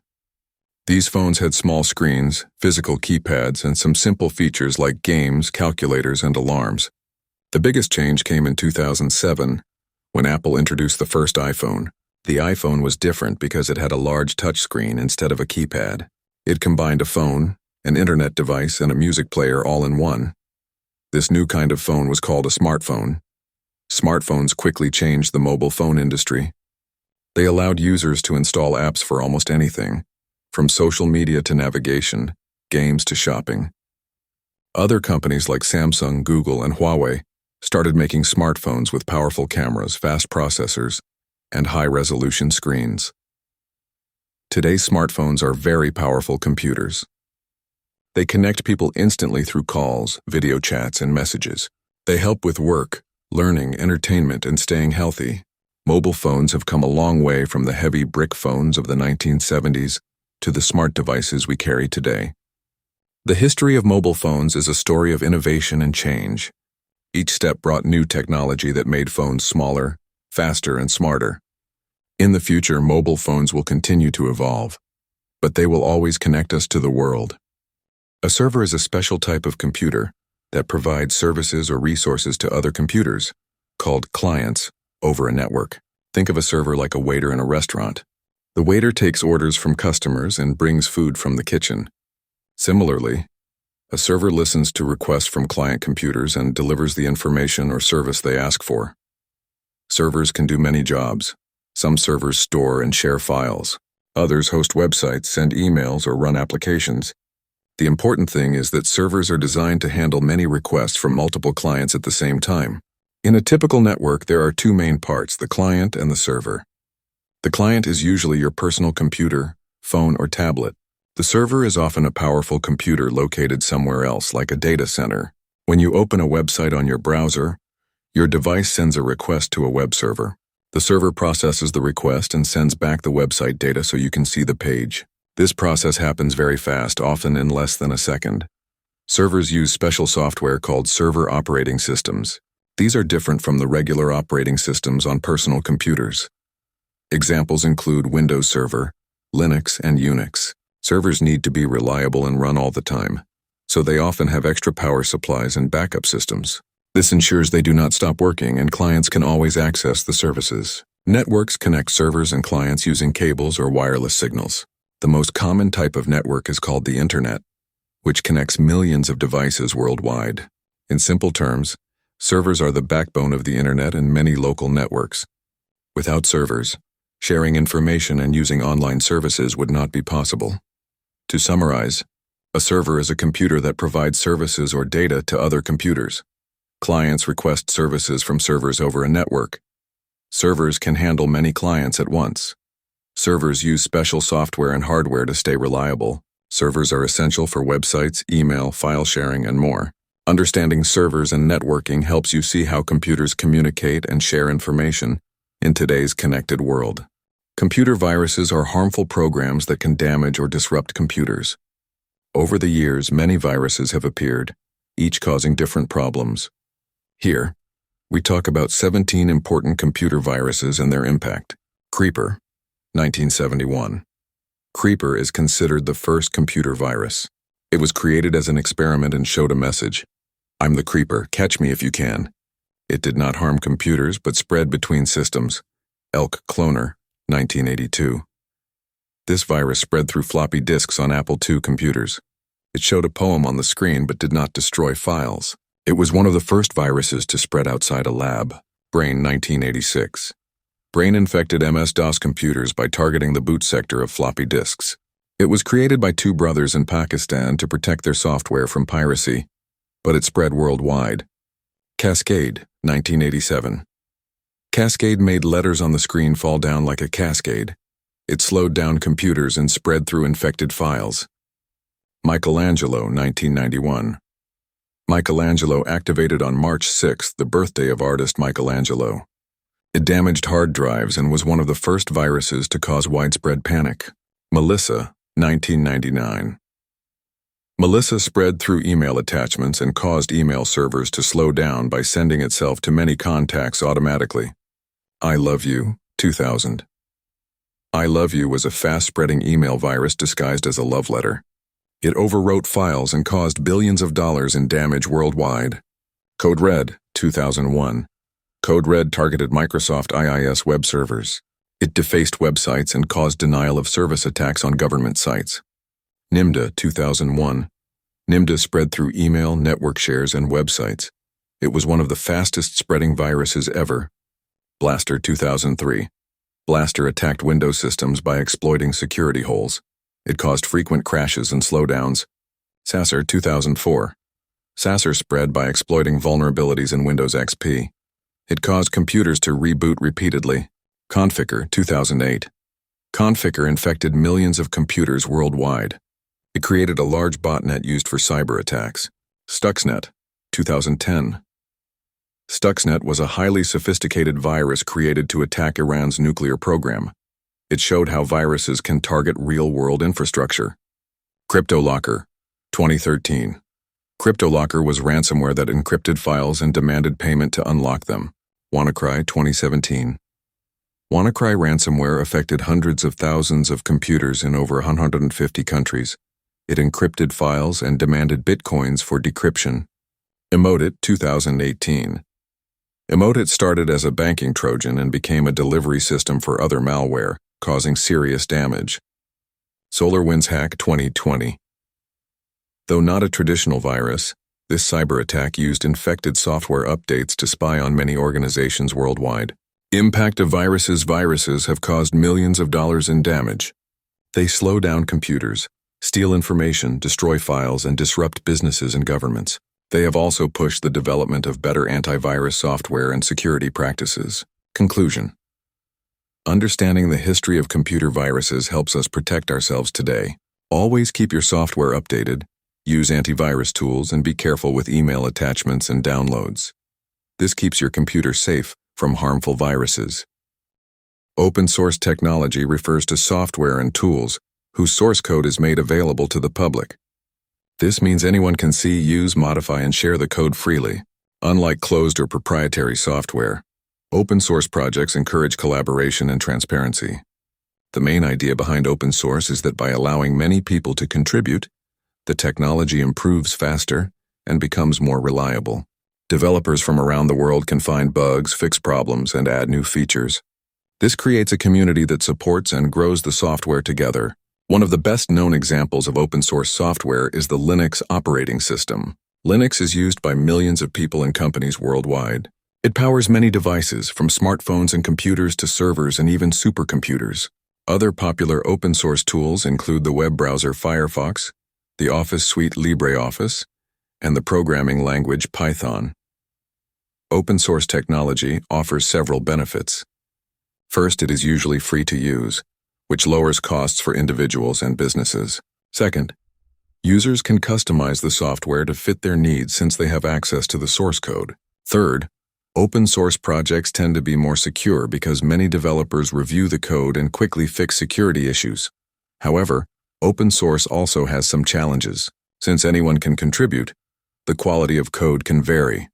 These phones had small screens, physical keypads, and some simple features like games, calculators, and alarms. The biggest change came in 2007, when Apple introduced the first iPhone. The iPhone was different because it had a large touchscreen instead of a keypad. It combined a phone, an internet device, and a music player all in one. This new kind of phone was called a smartphone. Smartphones quickly changed the mobile phone industry. They allowed users to install apps for almost anything, from social media to navigation, games to shopping. Other companies like Samsung, Google, and Huawei started making smartphones with powerful cameras, fast processors, and high-resolution screens. Today's smartphones are very powerful computers. They connect people instantly through calls, video chats, and messages. They help with work, learning, entertainment, and staying healthy. Mobile phones have come a long way from the heavy brick phones of the 1970s to the smart devices we carry today. The history of mobile phones is a story of innovation and change. Each step brought new technology that made phones smaller, faster, and smarter. In the future, mobile phones will continue to evolve, but they will always connect us to the world. A server is a special type of computer that provides services or resources to other computers, called clients, over a network. Think of a server like a waiter in a restaurant. The waiter takes orders from customers and brings food from the kitchen. Similarly, a server listens to requests from client computers and delivers the information or service they ask for. Servers can do many jobs. Some servers store and share files. Others host websites, send emails, or run applications. The important thing is that servers are designed to handle many requests from multiple clients at the same time. In a typical network, there are two main parts, the client and the server. The client is usually your personal computer, phone, or tablet. The server is often a powerful computer located somewhere else, like a data center. When you open a website on your browser, your device sends a request to a web server. The server processes the request and sends back the website data so you can see the page. This process happens very fast, often in less than a second. Servers use special software called server operating systems. These are different from the regular operating systems on personal computers. Examples include Windows Server, Linux, and Unix. Servers need to be reliable and run all the time, so they often have extra power supplies and backup systems. This ensures they do not stop working and clients can always access the services. Networks connect servers and clients using cables or wireless signals. The most common type of network is called the Internet, which connects millions of devices worldwide. In simple terms, servers are the backbone of the Internet and many local networks. Without servers, sharing information and using online services would not be possible. To summarize, a server is a computer that provides services or data to other computers. Clients request services from servers over a network. Servers can handle many clients at once. Servers use special software and hardware to stay reliable. Servers are essential for websites, email, file sharing, and more. Understanding servers and networking helps you see how computers communicate and share information in today's connected world. Computer viruses are harmful programs that can damage or disrupt computers. Over the years, many viruses have appeared, each causing different problems. Here, we talk about 17 important computer viruses and their impact. Creeper, 1971. Creeper is considered the first computer virus. It was created as an experiment and showed a message. "I'm the Creeper, catch me if you can." It did not harm computers but spread between systems. Elk Cloner, 1982. This virus spread through floppy disks on Apple II computers. It showed a poem on the screen but did not destroy files. It was one of the first viruses to spread outside a lab. Brain, 1986. Brain infected MS-DOS computers by targeting the boot sector of floppy disks. It was created by two brothers in Pakistan to protect their software from piracy, but it spread worldwide. Cascade, 1987. Cascade made letters on the screen fall down like a cascade. It slowed down computers and spread through infected files. Michelangelo, 1991. Michelangelo activated on March 6, the birthday of artist Michelangelo. It damaged hard drives and was one of the first viruses to cause widespread panic. Melissa, 1999. Melissa spread through email attachments and caused email servers to slow down by sending itself to many contacts automatically. I Love You, 2000. I Love You was a fast-spreading email virus disguised as a love letter. It overwrote files and caused billions of dollars in damage worldwide. Code Red, 2001. Code Red targeted Microsoft IIS web servers. It defaced websites and caused denial of service attacks on government sites. Nimda, 2001. Nimda spread through email, network shares, and websites. It was one of the fastest-spreading viruses ever. Blaster, 2003. Blaster attacked Windows systems by exploiting security holes. It caused frequent crashes and slowdowns. Sasser, 2004. Sasser spread by exploiting vulnerabilities in Windows XP. It caused computers to reboot repeatedly. Conficker, 2008. Conficker infected millions of computers worldwide. It created a large botnet used for cyber attacks. Stuxnet, 2010. Stuxnet was a highly sophisticated virus created to attack Iran's nuclear program. It showed how viruses can target real-world infrastructure. CryptoLocker, 2013. CryptoLocker was ransomware that encrypted files and demanded payment to unlock them. WannaCry, 2017. WannaCry ransomware affected hundreds of thousands of computers in over 150 countries. It encrypted files and demanded bitcoins for decryption. Emotet, 2018. Emotet started as a banking Trojan and became a delivery system for other malware, causing serious damage. SolarWinds Hack, 2020. Though not a traditional virus, this cyber attack used infected software updates to spy on many organizations worldwide. Impact of viruses. Viruses have caused millions of dollars in damage. They slow down computers, steal information, destroy files, and disrupt businesses and governments. They have also pushed the development of better antivirus software and security practices. Conclusion. Understanding the history of computer viruses helps us protect ourselves today. Always keep your software updated, use antivirus tools, and be careful with email attachments and downloads. This keeps your computer safe from harmful viruses. Open source technology refers to software and tools whose source code is made available to the public. This means anyone can see, use, modify, and share the code freely. Unlike closed or proprietary software, open source projects encourage collaboration and transparency. The main idea behind open source is that by allowing many people to contribute, the technology improves faster and becomes more reliable. Developers from around the world can find bugs, fix problems, and add new features. This creates a community that supports and grows the software together. One of the best-known examples of open-source software is the Linux operating system. Linux is used by millions of people and companies worldwide. It powers many devices, from smartphones and computers to servers and even supercomputers. Other popular open-source tools include the web browser Firefox, the Office suite LibreOffice, and the programming language Python. Open-source technology offers several benefits. First, it is usually free to use, which lowers costs for individuals and businesses. Second, Users can customize the software to fit their needs since they have access to the source code. Third, open source projects tend to be more secure because many developers review the code and quickly fix security issues. However, open source also has some challenges. Since anyone can contribute, the quality of code can vary.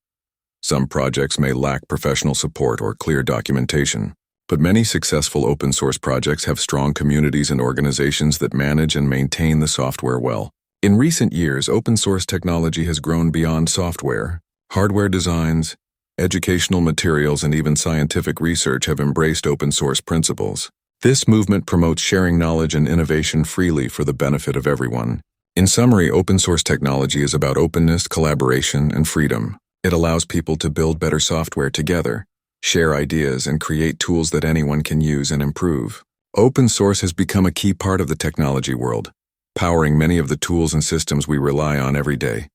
Some projects may lack professional support or clear documentation, but many successful open source projects have strong communities and organizations that manage and maintain the software well. In recent years, open source technology has grown beyond software. Hardware designs, educational materials, and even scientific research have embraced open source principles. This movement promotes sharing knowledge and innovation freely for the benefit of everyone. In summary, open source technology is about openness, collaboration, and freedom. It allows people to build better software together, share ideas, and create tools that anyone can use and improve. Open source has become a key part of the technology world, powering many of the tools and systems we rely on every day.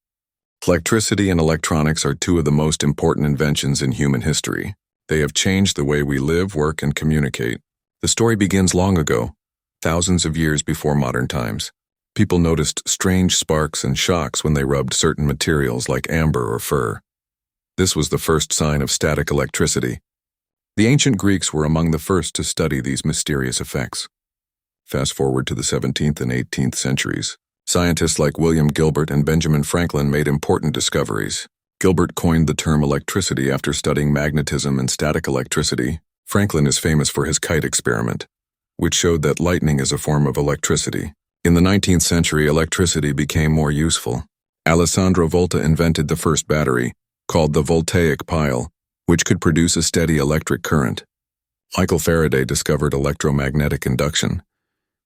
Electricity and electronics are two of the most important inventions in human history. They have changed the way we live, work, and communicate. The story begins long ago, thousands of years before modern times. People noticed strange sparks and shocks when they rubbed certain materials like amber or fur. This was the first sign of static electricity. The ancient Greeks were among the first to study these mysterious effects. Fast forward to the 17th and 18th centuries. Scientists like William Gilbert and Benjamin Franklin made important discoveries. Gilbert coined the term electricity after studying magnetism and static electricity. Franklin is famous for his kite experiment, which showed that lightning is a form of electricity. In the 19th century, electricity became more useful. Alessandro Volta invented the first battery, called the voltaic pile, which could produce a steady electric current. Michael Faraday discovered electromagnetic induction,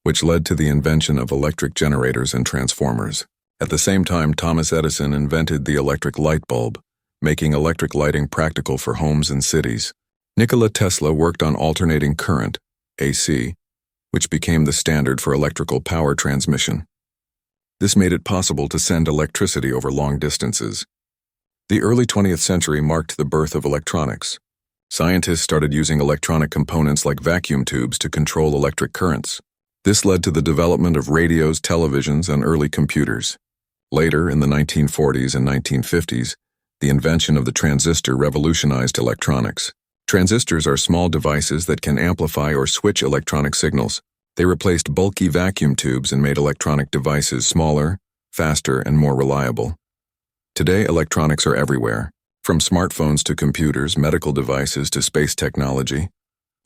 which led to the invention of electric generators and transformers. At the same time, Thomas Edison invented the electric light bulb, making electric lighting practical for homes and cities. Nikola Tesla worked on alternating current, AC, which became the standard for electrical power transmission. This made it possible to send electricity over long distances. The early 20th century marked the birth of electronics. Scientists started using electronic components like vacuum tubes to control electric currents. This led to the development of radios, televisions, and early computers. Later, in the 1940s and 1950s, the invention of the transistor revolutionized electronics. Transistors are small devices that can amplify or switch electronic signals. They replaced bulky vacuum tubes and made electronic devices smaller, faster, and more reliable. Today, electronics are everywhere. From smartphones to computers, medical devices to space technology,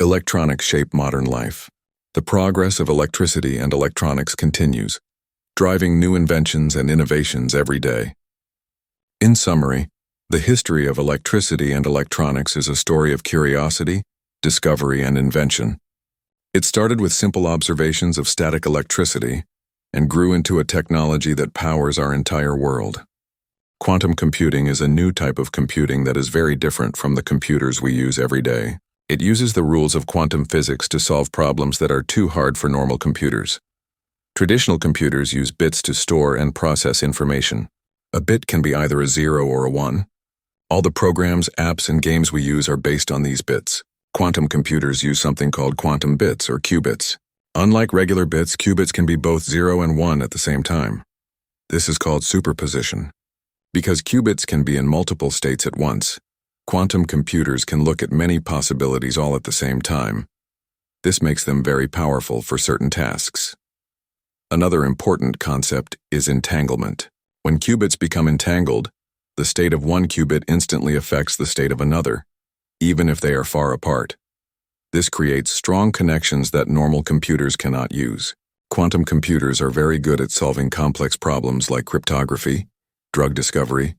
electronics shape modern life. The progress of electricity and electronics continues, driving new inventions and innovations every day. In summary, the history of electricity and electronics is a story of curiosity, discovery, and invention. It started with simple observations of static electricity and grew into a technology that powers our entire world. Quantum computing is a new type of computing that is very different from the computers we use every day. It uses the rules of quantum physics to solve problems that are too hard for normal computers. Traditional computers use bits to store and process information. A bit can be either a 0 or a 1. All the programs, apps, and games we use are based on these bits. Quantum computers use something called quantum bits or qubits. Unlike regular bits, qubits can be both 0 and 1 at the same time. This is called superposition. Because qubits can be in multiple states at once, quantum computers can look at many possibilities all at the same time. This makes them very powerful for certain tasks. Another important concept is entanglement. When qubits become entangled, the state of one qubit instantly affects the state of another, even if they are far apart. This creates strong connections that normal computers cannot use. Quantum computers are very good at solving complex problems like cryptography, drug discovery,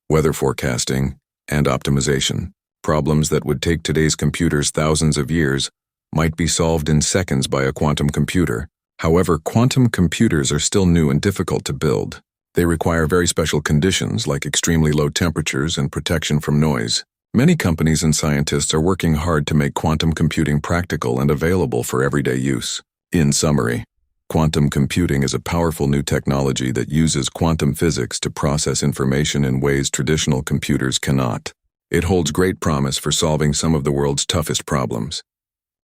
weather forecasting, and optimization. Problems that would take today's computers thousands of years might be solved in seconds by a quantum computer. However, quantum computers are still new and difficult to build. They require very special conditions like extremely low temperatures and protection from noise. Many companies and scientists are working hard to make quantum computing practical and available for everyday use. In summary, quantum computing is a powerful new technology that uses quantum physics to process information in ways traditional computers cannot. It holds great promise for solving some of the world's toughest problems.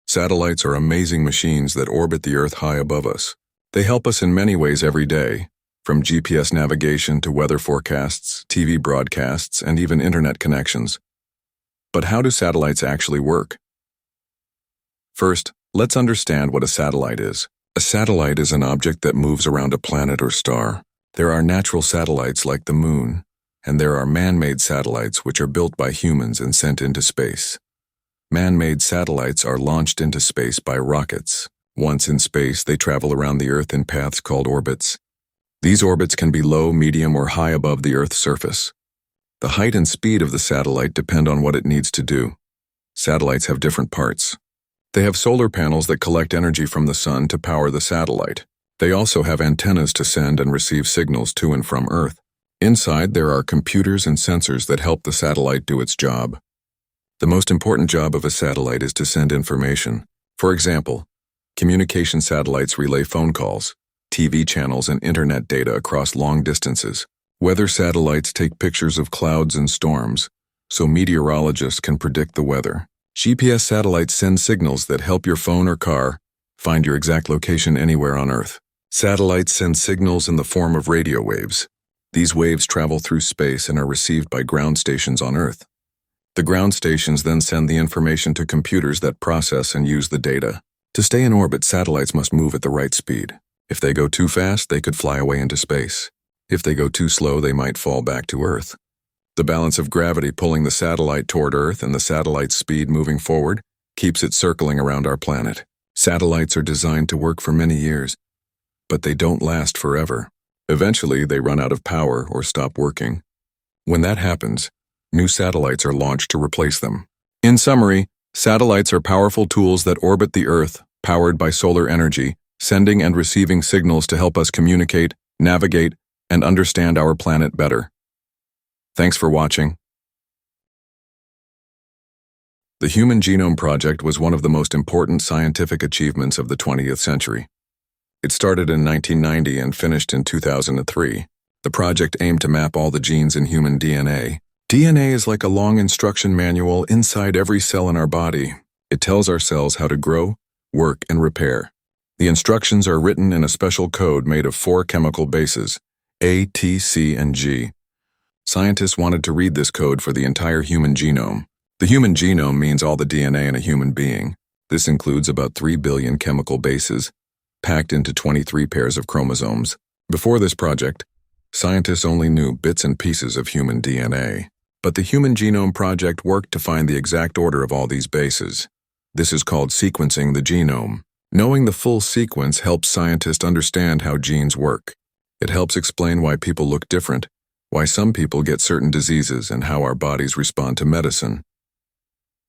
Satellites are amazing machines that orbit the Earth high above us. They help us in many ways every day, from GPS navigation to weather forecasts, TV broadcasts, and even internet connections. But how do satellites actually work? First, let's understand what a satellite is. A satellite is an object that moves around a planet or star. There are natural satellites like the moon, and there are man-made satellites which are built by humans and sent into space. Man-made satellites are launched into space by rockets. Once in space, they travel around the Earth in paths called orbits. These orbits can be low, medium, or high above the Earth's surface. The height and speed of the satellite depend on what it needs to do. Satellites have different parts. They have solar panels that collect energy from the sun to power the satellite. They also have antennas to send and receive signals to and from Earth. Inside, there are computers and sensors that help the satellite do its job. The most important job of a satellite is to send information. For example, communication satellites relay phone calls, TV channels, and internet data across long distances. Weather satellites take pictures of clouds and storms, so meteorologists can predict the weather. GPS satellites send signals that help your phone or car find your exact location anywhere on Earth. Satellites send signals in the form of radio waves. These waves travel through space and are received by ground stations on Earth. The ground stations then send the information to computers that process and use the data. To stay in orbit, satellites must move at the right speed. If they go too fast, they could fly away into space. If they go too slow, they might fall back to Earth. The balance of gravity pulling the satellite toward Earth and the satellite's speed moving forward keeps it circling around our planet. Satellites are designed to work for many years, but they don't last forever. Eventually, they run out of power or stop working. When that happens, new satellites are launched to replace them. In summary, satellites are powerful tools that orbit the Earth, powered by solar energy, sending and receiving signals to help us communicate, navigate, and understand our planet better. Thanks for watching. The Human Genome Project was one of the most important scientific achievements of the 20th century. It started in 1990 and finished in 2003. The project aimed to map all the genes in human DNA. DNA is like a long instruction manual inside every cell in our body. It tells our cells how to grow, work, and repair. The instructions are written in a special code made of 4 chemical bases, A, T, C, and G. Scientists wanted to read this code for the entire human genome. The human genome means all the DNA in a human being. This includes about 3 billion chemical bases, packed into 23 pairs of chromosomes. Before this project, scientists only knew bits and pieces of human DNA. But the Human Genome Project worked to find the exact order of all these bases. This is called sequencing the genome. Knowing the full sequence helps scientists understand how genes work. It helps explain why people look different, why some people get certain diseases, and how our bodies respond to medicine.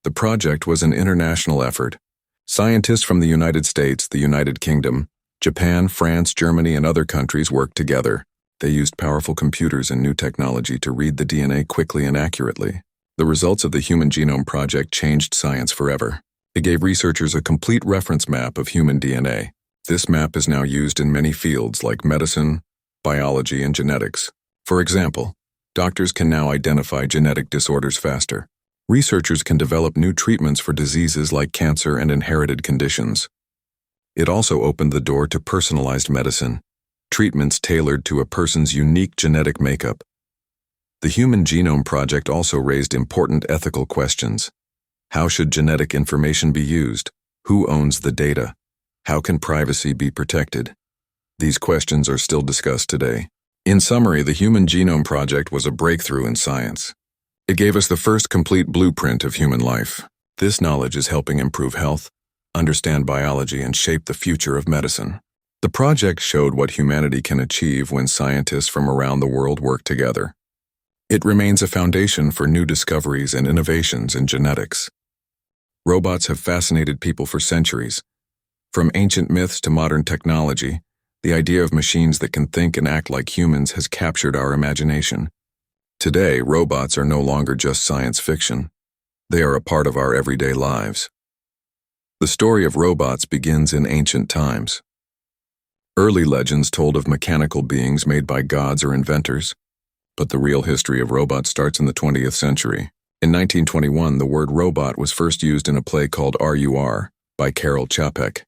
The project was an international effort. Scientists from the United States, the United Kingdom, Japan, France, Germany, and other countries worked together. They used powerful computers and new technology to read the DNA quickly and accurately. The results of the Human Genome Project changed science forever. It gave researchers a complete reference map of human DNA. This map is now used in many fields like medicine, biology, and genetics. For example, doctors can now identify genetic disorders faster. Researchers can develop new treatments for diseases like cancer and inherited conditions. It also opened the door to personalized medicine, treatments tailored to a person's unique genetic makeup. The Human Genome Project also raised important ethical questions. How should genetic information be used? Who owns the data? How can privacy be protected? These questions are still discussed today. In summary, the Human Genome Project was a breakthrough in science. It gave us the first complete blueprint of human life. This knowledge is helping improve health, understand biology, and shape the future of medicine. The project showed what humanity can achieve when scientists from around the world work together. It remains a foundation for new discoveries and innovations in genetics. Robots have fascinated people for centuries. From ancient myths to modern technology, the idea of machines that can think and act like humans has captured our imagination. Today, robots are no longer just science fiction. They are a part of our everyday lives. The story of robots begins in ancient times. Early legends told of mechanical beings made by gods or inventors, but the real history of robots starts in the 20th century. In 1921, the word robot was first used in a play called RUR by Karel Čapek.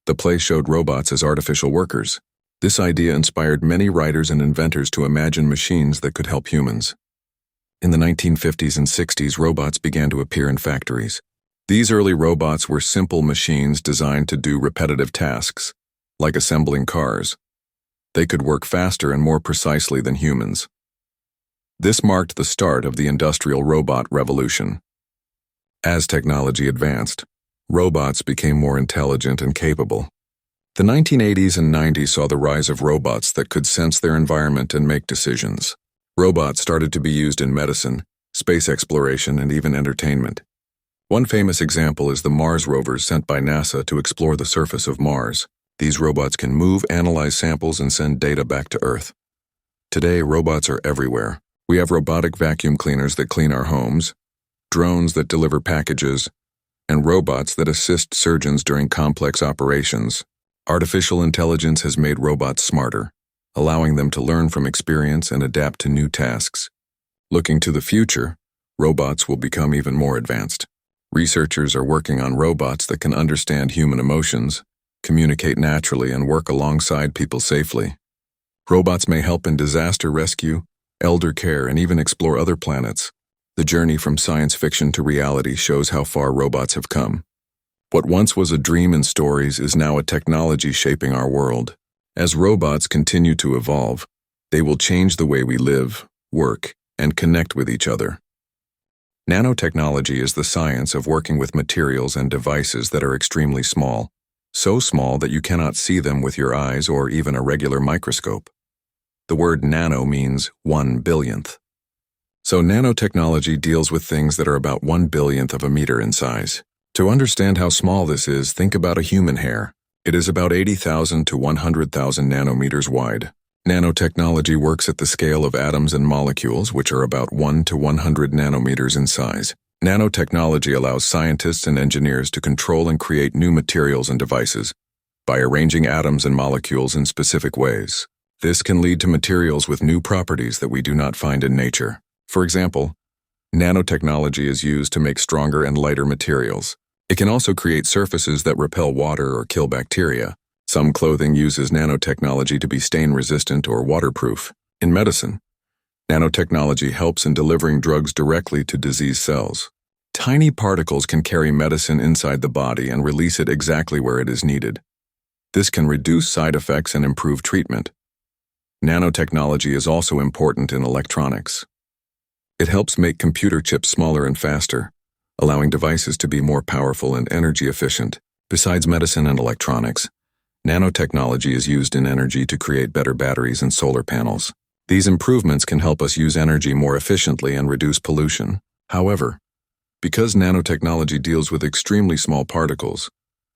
The play showed robots as artificial workers. This idea inspired many writers and inventors to imagine machines that could help humans. In the 1950s and 60s, robots began to appear in factories. These early robots were simple machines designed to do repetitive tasks, like assembling cars. They could work faster and more precisely than humans. This marked the start of the industrial robot revolution. As technology advanced, robots became more intelligent and capable. The 1980s and 90s saw the rise of robots that could sense their environment and make decisions. Robots started to be used in medicine, space exploration, and even entertainment. One famous example is the Mars rovers sent by NASA to explore the surface of Mars. These robots can move, analyze samples, and send data back to Earth. Today, robots are everywhere. We have robotic vacuum cleaners that clean our homes, drones that deliver packages, and robots that assist surgeons during complex operations. Artificial intelligence has made robots smarter, allowing them to learn from experience and adapt to new tasks. Looking to the future, robots will become even more advanced. Researchers are working on robots that can understand human emotions, communicate naturally, and work alongside people safely. Robots may help in disaster rescue, elder care, and even explore other planets. The journey from science fiction to reality shows how far robots have come. What once was a dream in stories is now a technology shaping our world. As robots continue to evolve, they will change the way we live, work, and connect with each other. Nanotechnology is the science of working with materials and devices that are extremely small, so small that you cannot see them with your eyes or even a regular microscope. The word nano means 1/billionth. So nanotechnology deals with things that are about 1/billionth of a meter in size. To understand how small this is, think about a human hair. It is about 80,000 to 100,000 nanometers wide. Nanotechnology works at the scale of atoms and molecules, which are about 1 to 100 nanometers in size. Nanotechnology allows scientists and engineers to control and create new materials and devices by arranging atoms and molecules in specific ways. This can lead to materials with new properties that we do not find in nature. For example, nanotechnology is used to make stronger and lighter materials. It can also create surfaces that repel water or kill bacteria. Some clothing uses nanotechnology to be stain-resistant or waterproof. In medicine, nanotechnology helps in delivering drugs directly to disease cells. Tiny particles can carry medicine inside the body and release it exactly where it is needed. This can reduce side effects and improve treatment. Nanotechnology is also important in electronics. It helps make computer chips smaller and faster, allowing devices to be more powerful and energy efficient. Besides medicine and electronics, nanotechnology is used in energy to create better batteries and solar panels. These improvements can help us use energy more efficiently and reduce pollution. However, because nanotechnology deals with extremely small particles,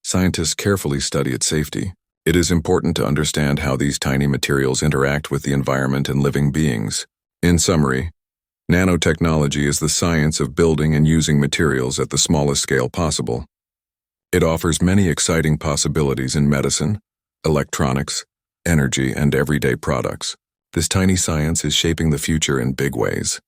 scientists carefully study its safety. It is important to understand how these tiny materials interact with the environment and living beings. In summary, nanotechnology is the science of building and using materials at the smallest scale possible. It offers many exciting possibilities in medicine, electronics, energy, and everyday products. This tiny science is shaping the future in big ways.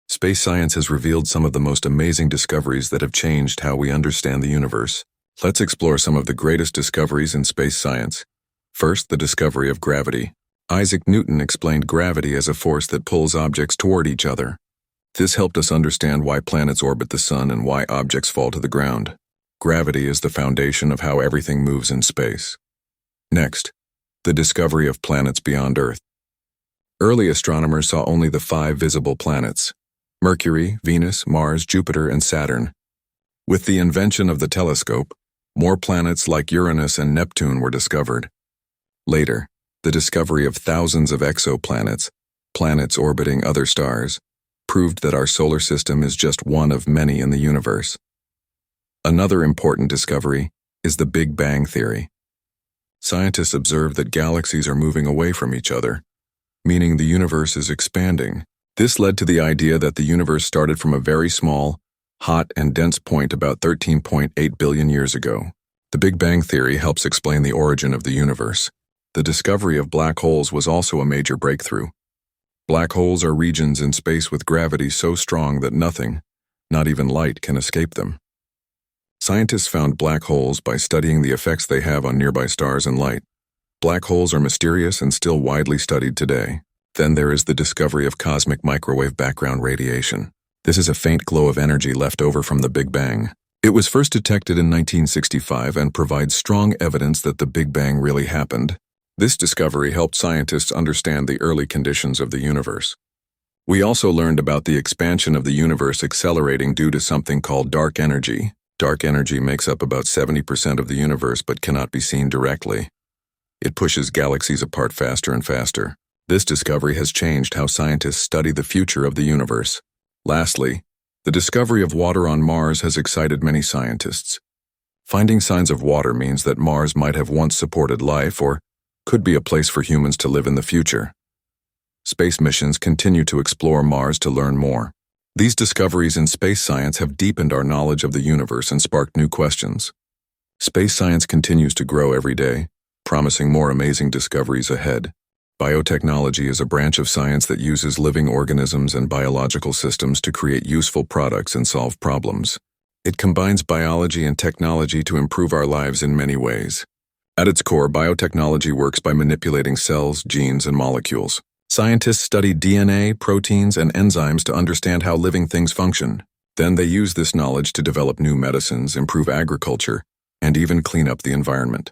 Space science has revealed some of the most amazing discoveries that have changed how we understand the universe. Let's explore some of the greatest discoveries in space science. First, the discovery of gravity. Isaac Newton explained gravity as a force that pulls objects toward each other. This helped us understand why planets orbit the sun and why objects fall to the ground. Gravity is the foundation of how everything moves in space. Next, the discovery of planets beyond Earth. Early astronomers saw only the 5 visible planets: Mercury, Venus, Mars, Jupiter, and Saturn. With the invention of the telescope, more planets like Uranus and Neptune were discovered. Later, the discovery of thousands of exoplanets, planets orbiting other stars, proved that our solar system is just one of many in the universe. Another important discovery is the Big Bang theory. Scientists observed that galaxies are moving away from each other, meaning the universe is expanding. This led to the idea that the universe started from a very small, hot, and dense point about 13.8 billion years ago. The Big Bang theory helps explain the origin of the universe. The discovery of black holes was also a major breakthrough. Black holes are regions in space with gravity so strong that nothing, not even light, can escape them. Scientists found black holes by studying the effects they have on nearby stars and light. Black holes are mysterious and still widely studied today. Then there is the discovery of cosmic microwave background radiation. This is a faint glow of energy left over from the Big Bang. It was first detected in 1965 and provides strong evidence that the Big Bang really happened. This discovery helped scientists understand the early conditions of the universe. We also learned about the expansion of the universe accelerating due to something called dark energy. Dark energy makes up about 70% of the universe but cannot be seen directly. It pushes galaxies apart faster and faster. This discovery has changed how scientists study the future of the universe. Lastly, the discovery of water on Mars has excited many scientists. Finding signs of water means that Mars might have once supported life or could be a place for humans to live in the future. Space missions continue to explore Mars to learn more. These discoveries in space science have deepened our knowledge of the universe and sparked new questions. Space science continues to grow every day, promising more amazing discoveries ahead. Biotechnology is a branch of science that uses living organisms and biological systems to create useful products and solve problems. It combines biology and technology to improve our lives in many ways. At its core, biotechnology works by manipulating cells, genes, and molecules. Scientists study DNA, proteins, and enzymes to understand how living things function. Then they use this knowledge to develop new medicines, improve agriculture, and even clean up the environment.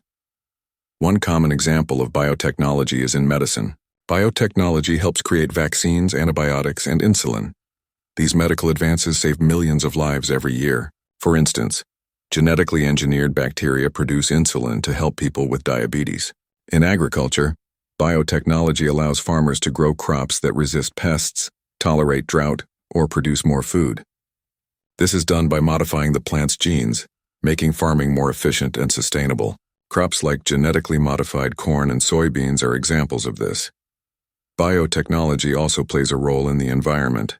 One common example of biotechnology is in medicine. Biotechnology helps create vaccines, antibiotics, and insulin. These medical advances save millions of lives every year. For instance, genetically engineered bacteria produce insulin to help people with diabetes. In agriculture, biotechnology allows farmers to grow crops that resist pests, tolerate drought, or produce more food. This is done by modifying the plant's genes, making farming more efficient and sustainable. Crops like genetically modified corn and soybeans are examples of this. Biotechnology also plays a role in the environment.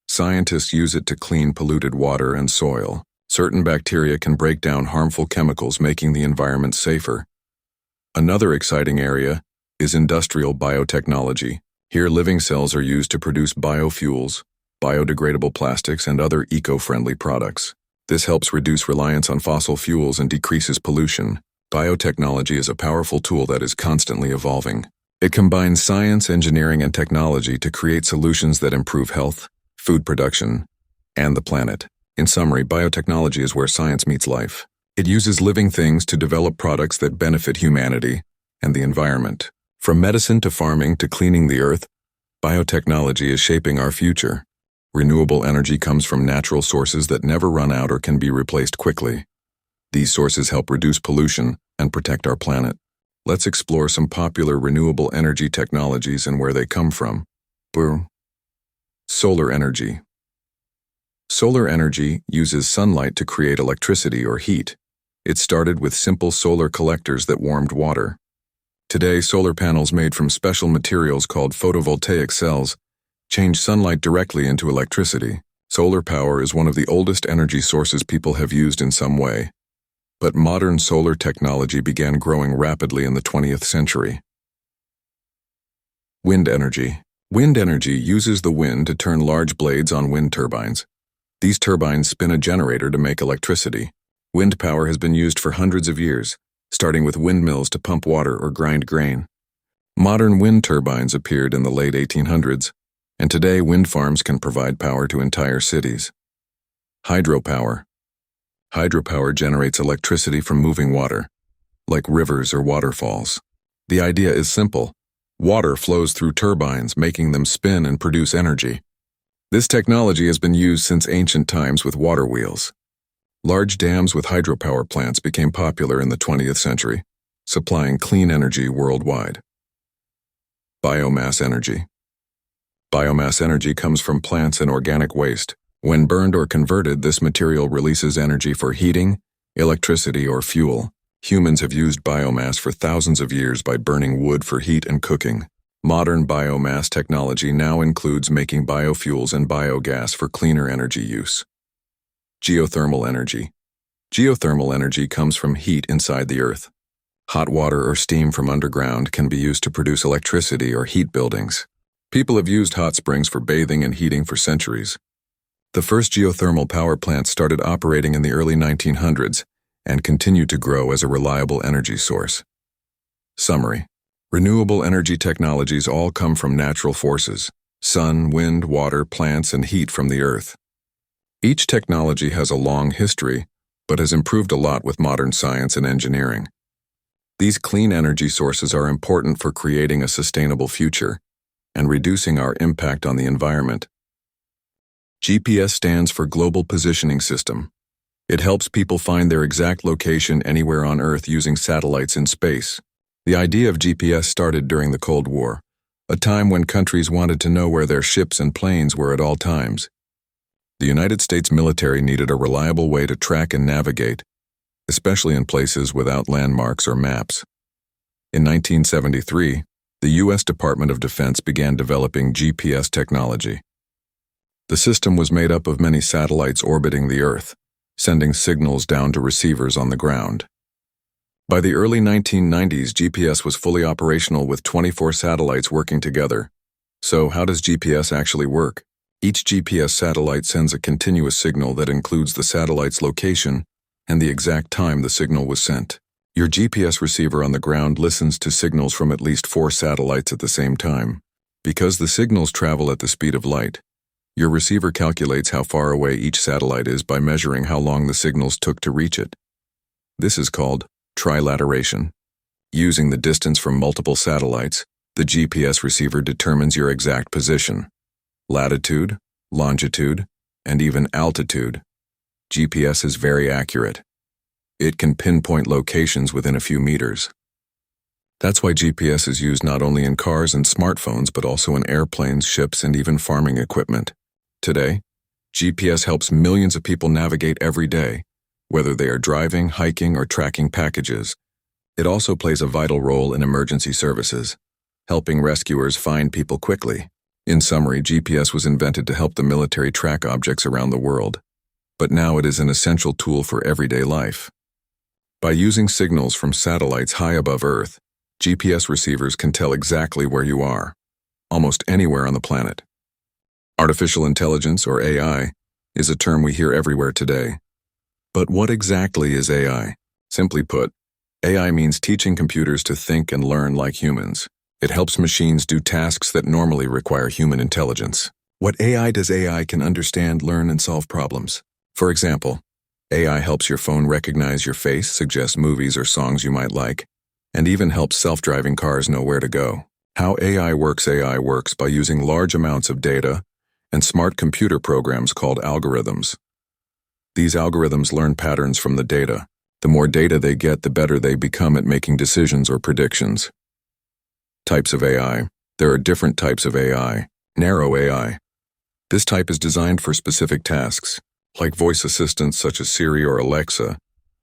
Scientists use it to clean polluted water and soil. Certain bacteria can break down harmful chemicals, making the environment safer. Another exciting area is industrial biotechnology. Here, living cells are used to produce biofuels, biodegradable plastics, and other eco-friendly products. This helps reduce reliance on fossil fuels and decreases pollution. Biotechnology is a powerful tool that is constantly evolving. It combines science, engineering, and technology to create solutions that improve health, food production, and the planet. In summary, biotechnology is where science meets life. It uses living things to develop products that benefit humanity and the environment. From medicine to farming to cleaning the earth, biotechnology is shaping our future. Renewable energy comes from natural sources that never run out or can be replaced quickly. These sources help reduce pollution and protect our planet. Let's explore some popular renewable energy technologies and where they come from. Solar energy. Solar energy uses sunlight to create electricity or heat. It started with simple solar collectors that warmed water. Today, solar panels made from special materials called photovoltaic cells change sunlight directly into electricity. Solar power is one of the oldest energy sources people have used in some way. But modern solar technology began growing rapidly in the 20th century. Wind energy. Wind energy uses the wind to turn large blades on wind turbines. These turbines spin a generator to make electricity. Wind power has been used for hundreds of years, starting with windmills to pump water or grind grain. Modern wind turbines appeared in the late 1800s, and today wind farms can provide power to entire cities. Hydropower. Hydropower generates electricity from moving water, like rivers or waterfalls. The idea is simple. Water flows through turbines, making them spin and produce energy. This technology has been used since ancient times with water wheels. Large dams with hydropower plants became popular in the 20th century, supplying clean energy worldwide. Biomass energy. Biomass energy comes from plants and organic waste. When burned or converted, this material releases energy for heating, electricity, or fuel. Humans have used biomass for thousands of years by burning wood for heat and cooking. Modern biomass technology now includes making biofuels and biogas for cleaner energy use. Geothermal energy. Geothermal energy comes from heat inside the earth. Hot water or steam from underground can be used to produce electricity or heat buildings. People have used hot springs for bathing and heating for centuries. The first geothermal power plants started operating in the early 1900s and continue to grow as a reliable energy source. Summary. Renewable energy technologies all come from natural forces: sun, wind, water, plants, and heat from the earth. Each technology has a long history, but has improved a lot with modern science and engineering. These clean energy sources are important for creating a sustainable future and reducing our impact on the environment. GPS stands for Global Positioning System. It helps people find their exact location anywhere on Earth using satellites in space. The idea of GPS started during the Cold War, a time when countries wanted to know where their ships and planes were at all times. The United States military needed a reliable way to track and navigate, especially in places without landmarks or maps. In 1973, the U.S. Department of Defense began developing GPS technology. The system was made up of many satellites orbiting the Earth, sending signals down to receivers on the ground. By the early 1990s, GPS was fully operational with 24 satellites working together. So, how does GPS actually work? Each GPS satellite sends a continuous signal that includes the satellite's location and the exact time the signal was sent. Your GPS receiver on the ground listens to signals from at least 4 satellites at the same time. Because the signals travel at the speed of light, your receiver calculates how far away each satellite is by measuring how long the signals took to reach it. This is called trilateration. Using the distance from multiple satellites, the GPS receiver determines your exact position. Latitude, longitude, and even altitude. GPS is very accurate. It can pinpoint locations within a few meters. That's why GPS is used not only in cars and smartphones, but also in airplanes, ships, and even farming equipment. Today, GPS helps millions of people navigate every day, whether they are driving, hiking, or tracking packages. It also plays a vital role in emergency services, helping rescuers find people quickly. In summary, GPS was invented to help the military track objects around the world, but now it is an essential tool for everyday life. By using signals from satellites high above Earth, GPS receivers can tell exactly where you are, almost anywhere on the planet. Artificial intelligence, or AI, is a term we hear everywhere today. But what exactly is AI? Simply put, AI means teaching computers to think and learn like humans. It helps machines do tasks that normally require human intelligence. What AI does? AI can understand, learn, and solve problems. For example, AI helps your phone recognize your face, suggest movies or songs you might like, and even helps self-driving cars know where to go. How AI works? AI works by using large amounts of data and smart computer programs called algorithms. These algorithms learn patterns from the data. The more data they get, the better they become at making decisions or predictions. Types of AI. There are different types of AI. Narrow AI. This type is designed for specific tasks, like voice assistants such as Siri or Alexa,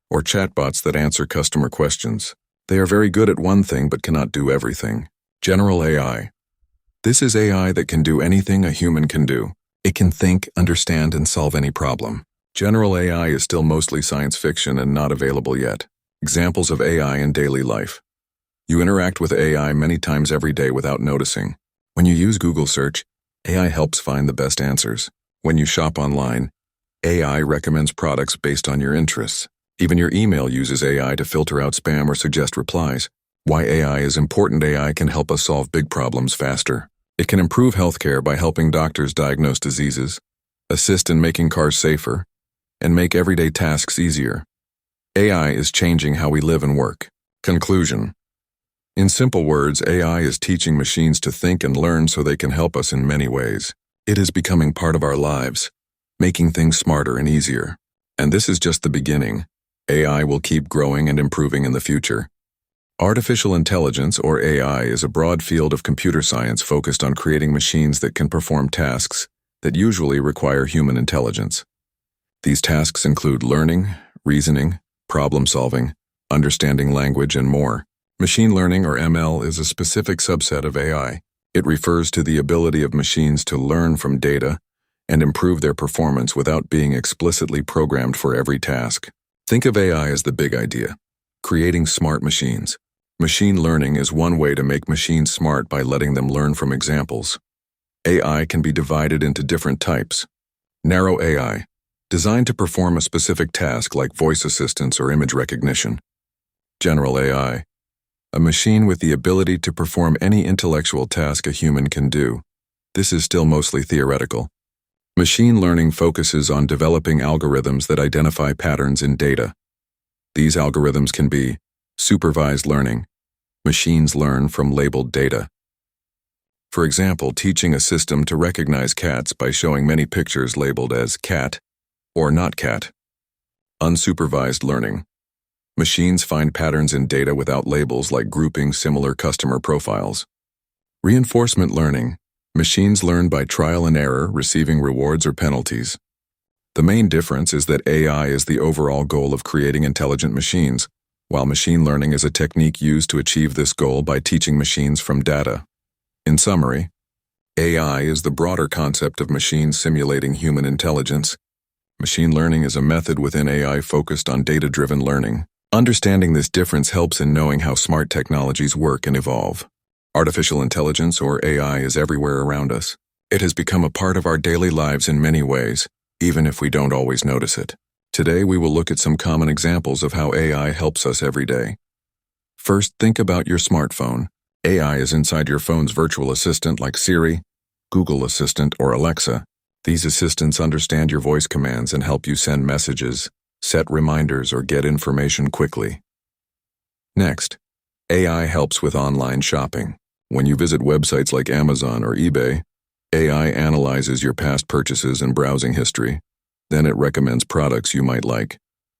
or chatbots that answer customer questions. They are very good at one thing but cannot do everything. General AI. This is AI that can do anything a human can do. It can think, understand, and solve any problem. General AI is still mostly science fiction and not available yet. Examples of AI in daily life. You interact with AI many times every day without noticing. When you use Google Search, AI helps find the best answers. When you shop online, AI recommends products based on your interests. Even your email uses AI to filter out spam or suggest replies. Why AI is important? AI can help us solve big problems faster. It can improve healthcare by helping doctors diagnose diseases, assist in making cars safer, and make everyday tasks easier. AI is changing how we live and work. Conclusion. In simple words, AI is teaching machines to think and learn so they can help us in many ways. It is becoming part of our lives, making things smarter and easier. And this is just the beginning. AI will keep growing and improving in the future. Artificial intelligence, or AI, is a broad field of computer science focused on creating machines that can perform tasks that usually require human intelligence. These tasks include learning, reasoning, problem-solving, understanding language, and more. Machine learning, or ML, is a specific subset of AI. It refers to the ability of machines to learn from data and improve their performance without being explicitly programmed for every task. Think of AI as the big idea, creating smart machines. Machine learning is one way to make machines smart by letting them learn from examples. AI can be divided into different types. Narrow AI, designed to perform a specific task like voice assistance or image recognition. General AI, a machine with the ability to perform any intellectual task a human can do. This is still mostly theoretical. Machine learning focuses on developing algorithms that identify patterns in data. These algorithms can be supervised learning. Machines learn from labeled data. For example, teaching a system to recognize cats by showing many pictures labeled as cat or not cat. Unsupervised learning. Machines find patterns in data without labels, like grouping similar customer profiles. Reinforcement learning. Machines learn by trial and error, receiving rewards or penalties. The main difference is that AI is the overall goal of creating intelligent machines, while machine learning is a technique used to achieve this goal by teaching machines from data. In summary, AI is the broader concept of machines simulating human intelligence. Machine learning is a method within AI focused on data-driven learning. Understanding this difference helps in knowing how smart technologies work and evolve. Artificial intelligence, or AI, is everywhere around us. It has become a part of our daily lives in many ways, even if we don't always notice it. Today, we will look at some common examples of how AI helps us every day. First, think about your smartphone. AI is inside your phone's virtual assistant like Siri, Google Assistant, or Alexa. These assistants understand your voice commands and help you send messages, set reminders, or get information quickly. Next, AI helps with online shopping. When you visit websites like Amazon or eBay, AI analyzes your past purchases and browsing history. Then it recommends products you might like.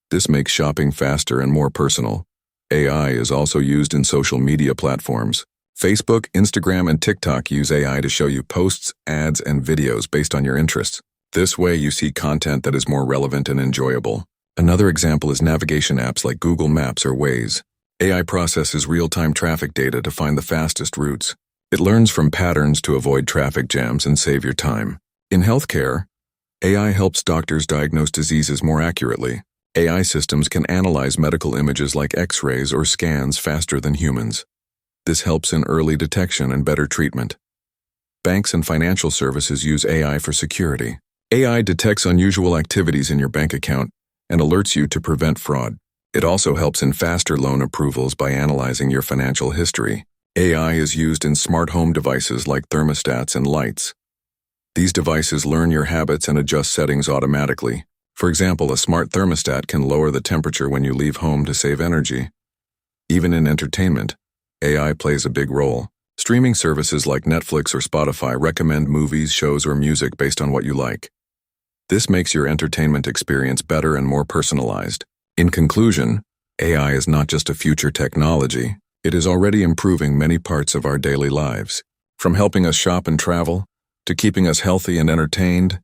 This makes shopping faster and more personal. AI is also used in social media platforms. Facebook, Instagram, and TikTok use AI to show you posts, ads, and videos based on your interests. This way you see content that is more relevant and enjoyable. Another example is navigation apps like Google Maps or Waze. AI processes real-time traffic data to find the fastest routes. It learns from patterns to avoid traffic jams and save your time. In healthcare, AI helps doctors diagnose diseases more accurately. AI systems can analyze medical images like X-rays or scans faster than humans. This helps in early detection and better treatment. Banks and financial services use AI for security. AI detects unusual activities in your bank account and alerts you to prevent fraud. It also helps in faster loan approvals by analyzing your financial history. AI is used in smart home devices like thermostats and lights. These devices learn your habits and adjust settings automatically. For example, a smart thermostat can lower the temperature when you leave home to save energy. Even in entertainment, AI plays a big role. Streaming services like Netflix or Spotify recommend movies, shows, or music based on what you like. This makes your entertainment experience better and more personalized. In conclusion, AI is not just a future technology. It is already improving many parts of our daily lives. From helping us shop and travel, to keeping us healthy and entertained,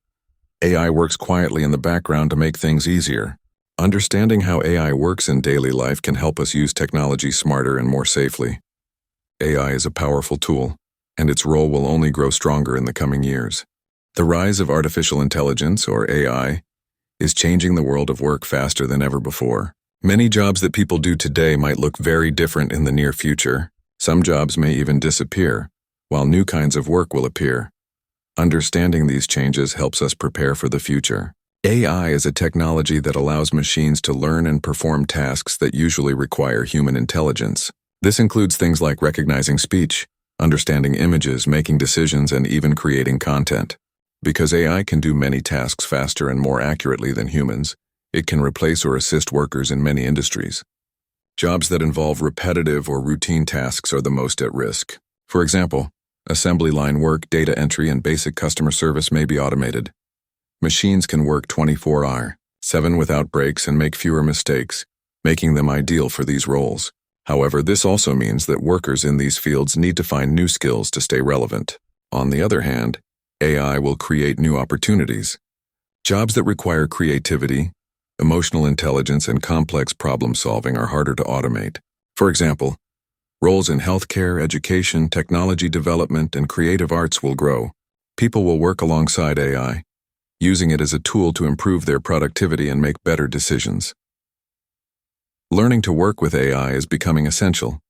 AI works quietly in the background to make things easier. Understanding how AI works in daily life can help us use technology smarter and more safely. AI is a powerful tool, and its role will only grow stronger in the coming years. The rise of artificial intelligence, or AI, is changing the world of work faster than ever before. Many jobs that people do today might look very different in the near future. Some jobs may even disappear, while new kinds of work will appear. Understanding these changes helps us prepare for the future. AI is a technology that allows machines to learn and perform tasks that usually require human intelligence. This includes things like recognizing speech, understanding images, making decisions, and even creating content. Because AI can do many tasks faster and more accurately than humans, it can replace or assist workers in many industries. Jobs that involve repetitive or routine tasks are the most at risk. For example, assembly line work, data entry, and basic customer service may be automated. Machines can work 24/7 without breaks and make fewer mistakes, making them ideal for these roles. However, this also means that workers in these fields need to find new skills to stay relevant. On the other hand, AI will create new opportunities. Jobs that require creativity, emotional intelligence, and complex problem-solving are harder to automate. For example, roles in healthcare, education, technology development, and creative arts will grow. People will work alongside AI, using it as a tool to improve their productivity and make better decisions. Learning to work with AI is becoming essential.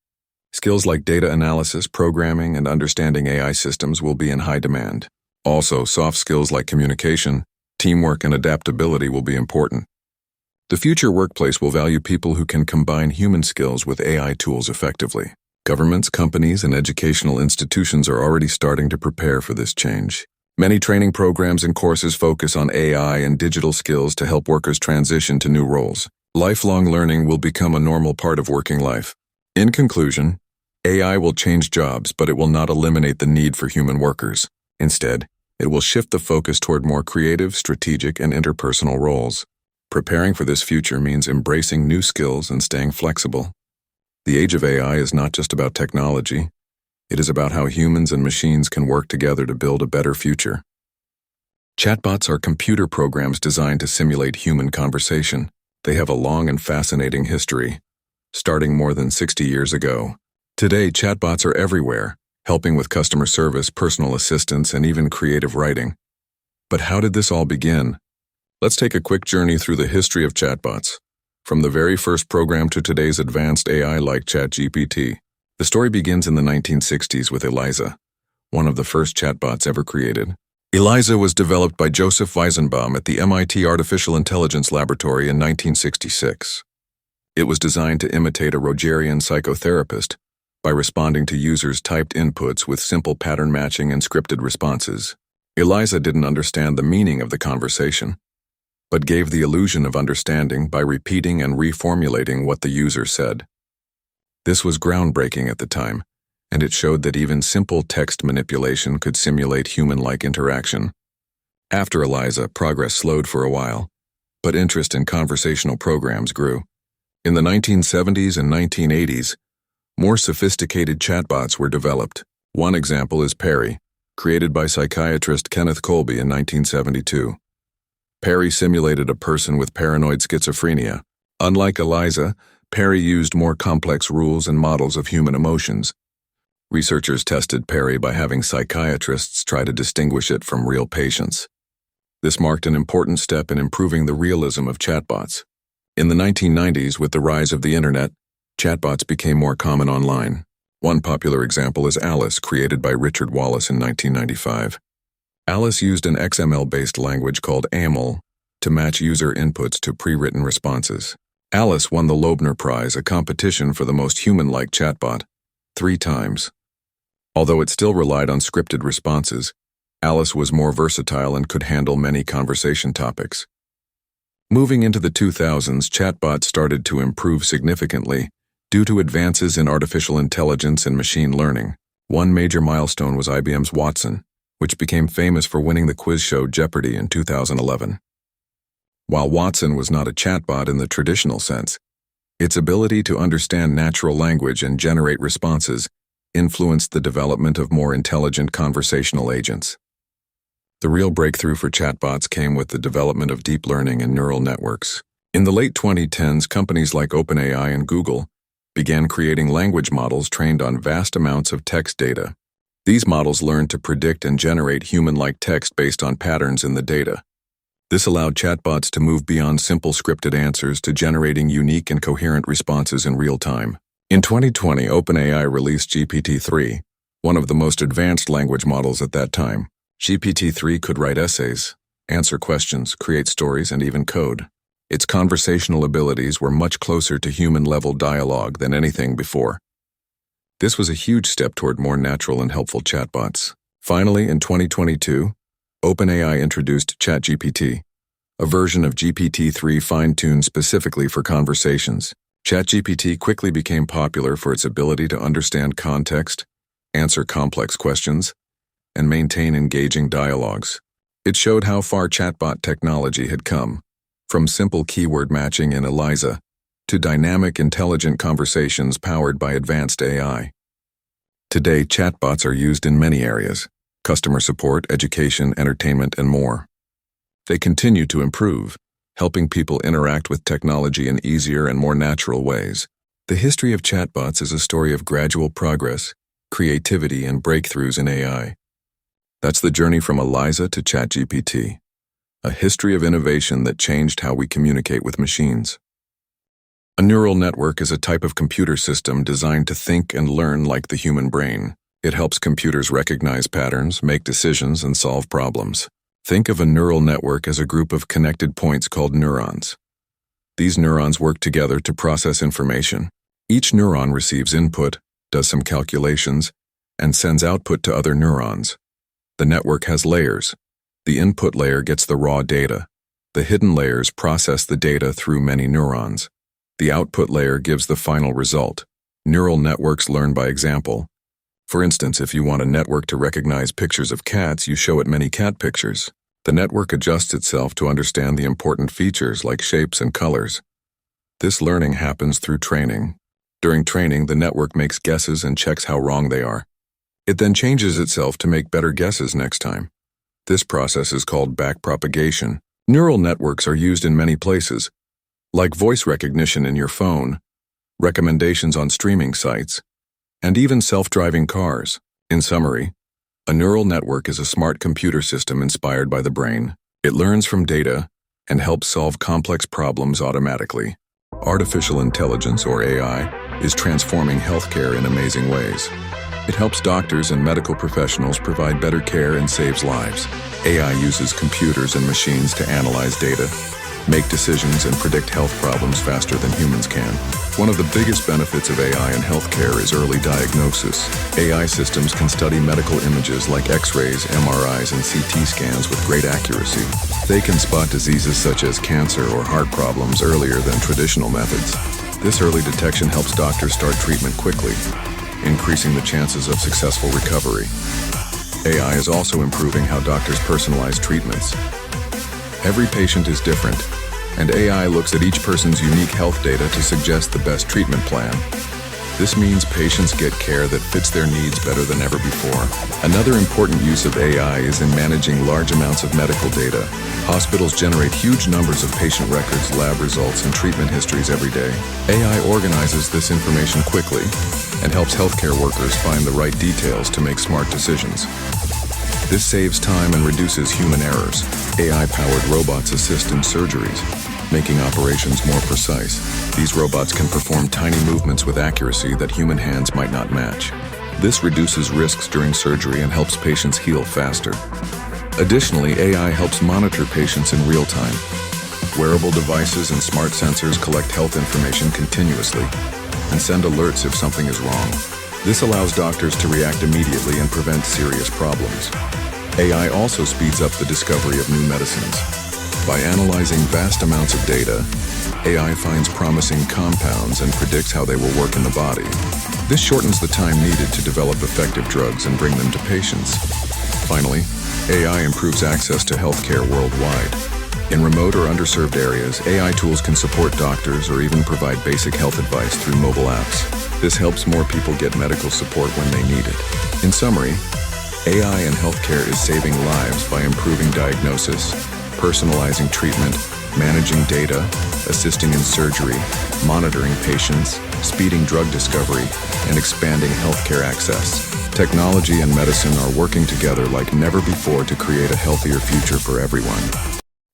Skills like data analysis, programming, and understanding AI systems will be in high demand. Also, soft skills like communication, teamwork, and adaptability will be important. The future workplace will value people who can combine human skills with AI tools effectively. Governments, companies, and educational institutions are already starting to prepare for this change. Many training programs and courses focus on AI and digital skills to help workers transition to new roles. Lifelong learning will become a normal part of working life. In conclusion, AI will change jobs, but it will not eliminate the need for human workers. Instead, it will shift the focus toward more creative, strategic, and interpersonal roles. Preparing for this future means embracing new skills and staying flexible. The age of AI is not just about technology. It is about how humans and machines can work together to build a better future. Chatbots are computer programs designed to simulate human conversation. They have a long and fascinating history, starting more than 60 years ago. Today, chatbots are everywhere, helping with customer service, personal assistance, and even creative writing. But how did this all begin? Let's take a quick journey through the history of chatbots, from the very first program to today's advanced AI like ChatGPT. The story begins in the 1960s with ELIZA, one of the first chatbots ever created. ELIZA was developed by Joseph Weizenbaum at the MIT Artificial Intelligence Laboratory in 1966. It was designed to imitate a Rogerian psychotherapist by responding to users' typed inputs with simple pattern matching and scripted responses. ELIZA didn't understand the meaning of the conversation, but gave the illusion of understanding by repeating and reformulating what the user said. This was groundbreaking at the time, and it showed that even simple text manipulation could simulate human-like interaction. After ELIZA, progress slowed for a while, but interest in conversational programs grew. In the 1970s and 1980s, more sophisticated chatbots were developed. One example is Perry, created by psychiatrist Kenneth Colby in 1972. Perry simulated a person with paranoid schizophrenia. Unlike ELIZA, Perry used more complex rules and models of human emotions. Researchers tested Perry by having psychiatrists try to distinguish it from real patients. This marked an important step in improving the realism of chatbots. In the 1990s, with the rise of the internet, chatbots became more common online. One popular example is Alice, created by Richard Wallace in 1995. Alice used an XML-based language called AML to match user inputs to pre-written responses. Alice won the Loebner Prize, a competition for the most human-like chatbot, 3 times. Although it still relied on scripted responses, Alice was more versatile and could handle many conversation topics. Moving into the 2000s, chatbots started to improve significantly due to advances in artificial intelligence and machine learning. One major milestone was IBM's Watson, which became famous for winning the quiz show Jeopardy in 2011. While Watson was not a chatbot in the traditional sense, its ability to understand natural language and generate responses influenced the development of more intelligent conversational agents. The real breakthrough for chatbots came with the development of deep learning and neural networks. In the late 2010s, companies like OpenAI and Google began creating language models trained on vast amounts of text data. These models learned to predict and generate human-like text based on patterns in the data. This allowed chatbots to move beyond simple scripted answers to generating unique and coherent responses in real time. In 2020, OpenAI released GPT-3, one of the most advanced language models at that time. GPT-3 could write essays, answer questions, create stories, and even code. Its conversational abilities were much closer to human-level dialogue than anything before. This was a huge step toward more natural and helpful chatbots. Finally, in 2022, OpenAI introduced ChatGPT, a version of GPT-3 fine-tuned specifically for conversations. ChatGPT quickly became popular for its ability to understand context, answer complex questions, and maintain engaging dialogues. It showed how far chatbot technology had come, from simple keyword matching in ELIZA to dynamic, intelligent conversations powered by advanced AI. Today, chatbots are used in many areas: customer support, education, entertainment, and more. They continue to improve, helping people interact with technology in easier and more natural ways. The history of chatbots is a story of gradual progress, creativity, and breakthroughs in AI. That's the journey from ELIZA to ChatGPT, a history of innovation that changed how we communicate with machines. A neural network is a type of computer system designed to think and learn like the human brain. It helps computers recognize patterns, make decisions, and solve problems. Think of a neural network as a group of connected points called neurons. These neurons work together to process information. Each neuron receives input, does some calculations, and sends output to other neurons. The network has layers. The input layer gets the raw data. The hidden layers process the data through many neurons. The output layer gives the final result. Neural networks learn by example. For instance, if you want a network to recognize pictures of cats, you show it many cat pictures. The network adjusts itself to understand the important features like shapes and colors. This learning happens through training. During training, the network makes guesses and checks how wrong they are. It then changes itself to make better guesses next time. This process is called backpropagation. Neural networks are used in many places, like voice recognition in your phone, recommendations on streaming sites, and even self-driving cars. In summary, a neural network is a smart computer system inspired by the brain. It learns from data and helps solve complex problems automatically. Artificial intelligence, or AI, is transforming healthcare in amazing ways. It helps doctors and medical professionals provide better care and saves lives. AI uses computers and machines to analyze data, make decisions, and predict health problems faster than humans can. One of the biggest benefits of AI in healthcare is early diagnosis. AI systems can study medical images like X-rays, MRIs, and CT scans with great accuracy. They can spot diseases such as cancer or heart problems earlier than traditional methods. This early detection helps doctors start treatment quickly, increasing the chances of successful recovery. AI is also improving how doctors personalize treatments. Every patient is different, and AI looks at each person's unique health data to suggest the best treatment plan. This means patients get care that fits their needs better than ever before. Another important use of AI is in managing large amounts of medical data. Hospitals generate huge numbers of patient records, lab results, and treatment histories every day. AI organizes this information quickly and helps healthcare workers find the right details to make smart decisions. This saves time and reduces human errors. AI-powered robots assist in surgeries, making operations more precise. These robots can perform tiny movements with accuracy that human hands might not match. This reduces risks during surgery and helps patients heal faster. Additionally, AI helps monitor patients in real time. Wearable devices and smart sensors collect health information continuously and send alerts if something is wrong. This allows doctors to react immediately and prevent serious problems. AI also speeds up the discovery of new medicines. By analyzing vast amounts of data, AI finds promising compounds and predicts how they will work in the body. This shortens the time needed to develop effective drugs and bring them to patients. Finally, AI improves access to healthcare worldwide. In remote or underserved areas, AI tools can support doctors or even provide basic health advice through mobile apps. This helps more people get medical support when they need it. In summary, AI in healthcare is saving lives by improving diagnosis, personalizing treatment, managing data, assisting in surgery, monitoring patients, speeding drug discovery, and expanding healthcare access. Technology and medicine are working together like never before to create a healthier future for everyone.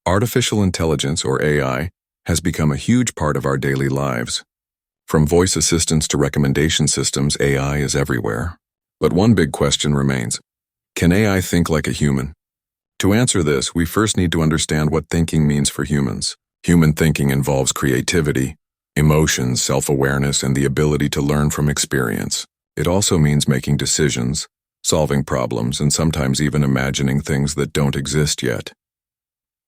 Artificial intelligence, or AI, has become a huge part of our daily lives. From voice assistants to recommendation systems, AI is everywhere. But one big question remains: can AI think like a human? To answer this, we first need to understand what thinking means for humans. Human thinking involves creativity, emotions, self-awareness, and the ability to learn from experience. It also means making decisions, solving problems, and sometimes even imagining things that don't exist yet.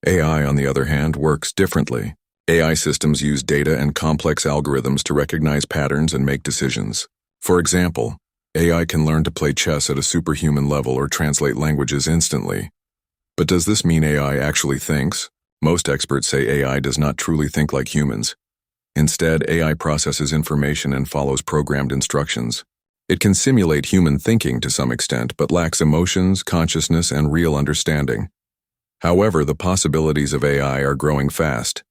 AI, on the other hand, works differently. AI systems use data and complex algorithms to recognize patterns and make decisions. For example, AI can learn to play chess at a superhuman level or translate languages instantly. But does this mean AI actually thinks? Most experts say AI does not truly think like humans. Instead, AI processes information and follows programmed instructions. It can simulate human thinking to some extent, but lacks emotions, consciousness, and real understanding. However, the possibilities of AI are growing fast.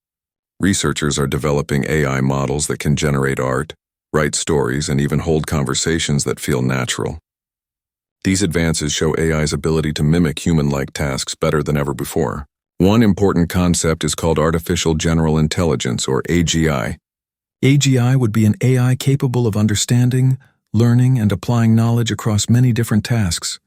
Researchers are developing AI models that can generate art, write stories, and even hold conversations that feel natural. These advances show AI's ability to mimic human-like tasks better than ever before. One important concept is called artificial general intelligence, or AGI. AGI would be an AI capable of understanding, learning, and applying knowledge across many different tasks,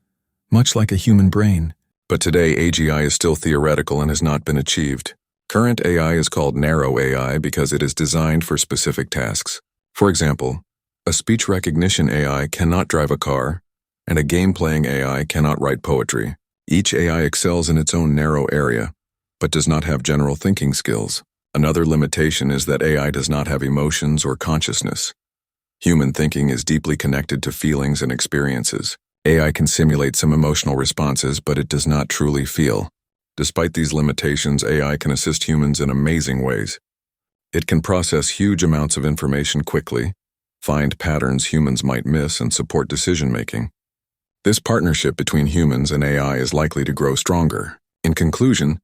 much like a human brain. But today, AGI is still theoretical and has not been achieved. Current AI is called narrow AI because it is designed for specific tasks. For example, A speech recognition AI cannot drive a car, and a game-playing AI cannot write poetry. Each AI excels in its own narrow area, but does not have general thinking skills. Another limitation is that AI does not have emotions or consciousness. Human thinking is deeply connected to feelings and experiences. AI can simulate some emotional responses, but it does not truly feel. Despite these limitations, AI can assist humans in amazing ways. It can process huge amounts of information quickly, find patterns humans might miss, and support decision-making. This partnership between humans and AI is likely to grow stronger. In conclusion,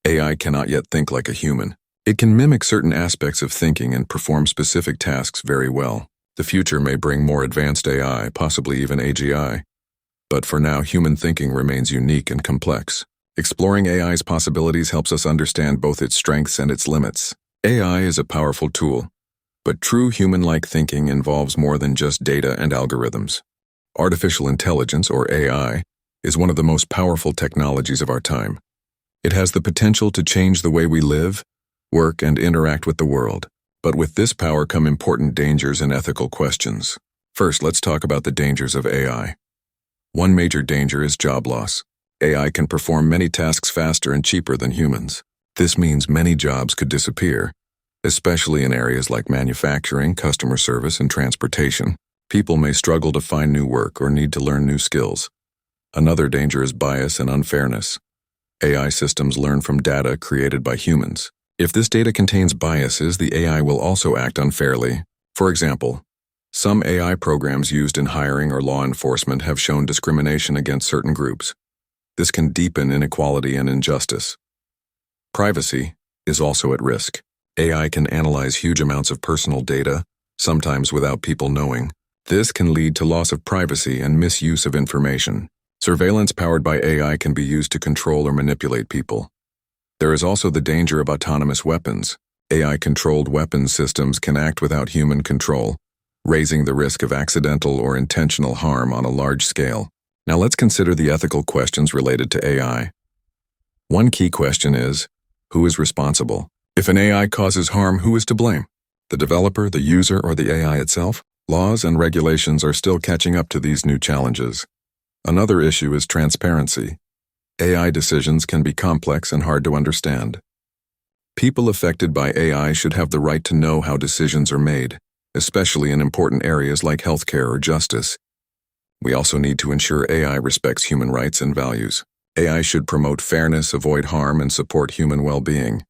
AI cannot yet think like a human. It can mimic certain aspects of thinking and perform specific tasks very well. The future may bring more advanced AI, possibly even AGI. But for now, human thinking remains unique and complex. Exploring AI's possibilities helps us understand both its strengths and its limits. AI is a powerful tool, but true human-like thinking involves more than just data and algorithms. Artificial intelligence, or AI, is one of the most powerful technologies of our time. It has the potential to change the way we live, work, and interact with the world. But with this power come important dangers and ethical questions. First, let's talk about the dangers of AI. One major danger is job loss. AI can perform many tasks faster and cheaper than humans. This means many jobs could disappear, especially in areas like manufacturing, customer service, and transportation. People may struggle to find new work or need to learn new skills. Another danger is bias and unfairness. AI systems learn from data created by humans. If this data contains biases, the AI will also act unfairly. For example, some AI programs used in hiring or law enforcement have shown discrimination against certain groups. This can deepen inequality and injustice. Privacy is also at risk. AI can analyze huge amounts of personal data, sometimes without people knowing. This can lead to loss of privacy and misuse of information. Surveillance powered by AI can be used to control or manipulate people. There is also the danger of autonomous weapons. AI-controlled weapons systems can act without human control, raising the risk of accidental or intentional harm on a large scale. Now let's consider the ethical questions related to AI. One key question is, who is responsible? If an AI causes harm, who is to blame? The developer, the user, or the AI itself? Laws and regulations are still catching up to these new challenges. Another issue is transparency. AI decisions can be complex and hard to understand. People affected by AI should have the right to know how decisions are made, especially in important areas like healthcare or justice. We also need to ensure AI respects human rights and values. AI should promote fairness, avoid harm, and support human well-being.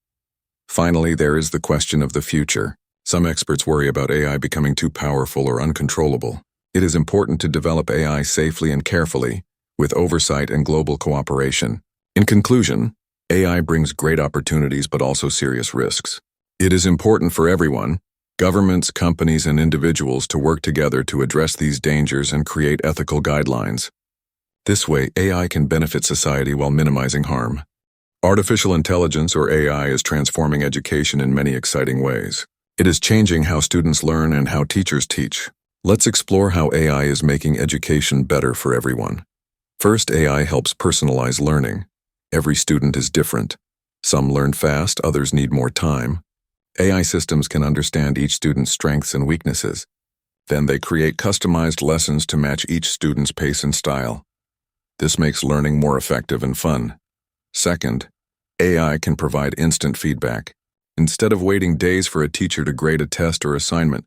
Finally, there is the question of the future. Some experts worry about AI becoming too powerful or uncontrollable. It is important to develop AI safely and carefully, with oversight and global cooperation. In conclusion, AI brings great opportunities but also serious risks. It is important for everyone, governments, companies, and individuals to work together to address these dangers and create ethical guidelines. This way, AI can benefit society while minimizing harm. Artificial intelligence, or AI, is transforming education in many exciting ways. It is changing how students learn and how teachers teach. Let's explore how AI is making education better for everyone. First, AI helps personalize learning. Every student is different. Some learn fast, others need more time. AI systems can understand each student's strengths and weaknesses. Then they create customized lessons to match each student's pace and style. This makes learning more effective and fun. Second, AI can provide instant feedback. Instead of waiting days for a teacher to grade a test or assignment,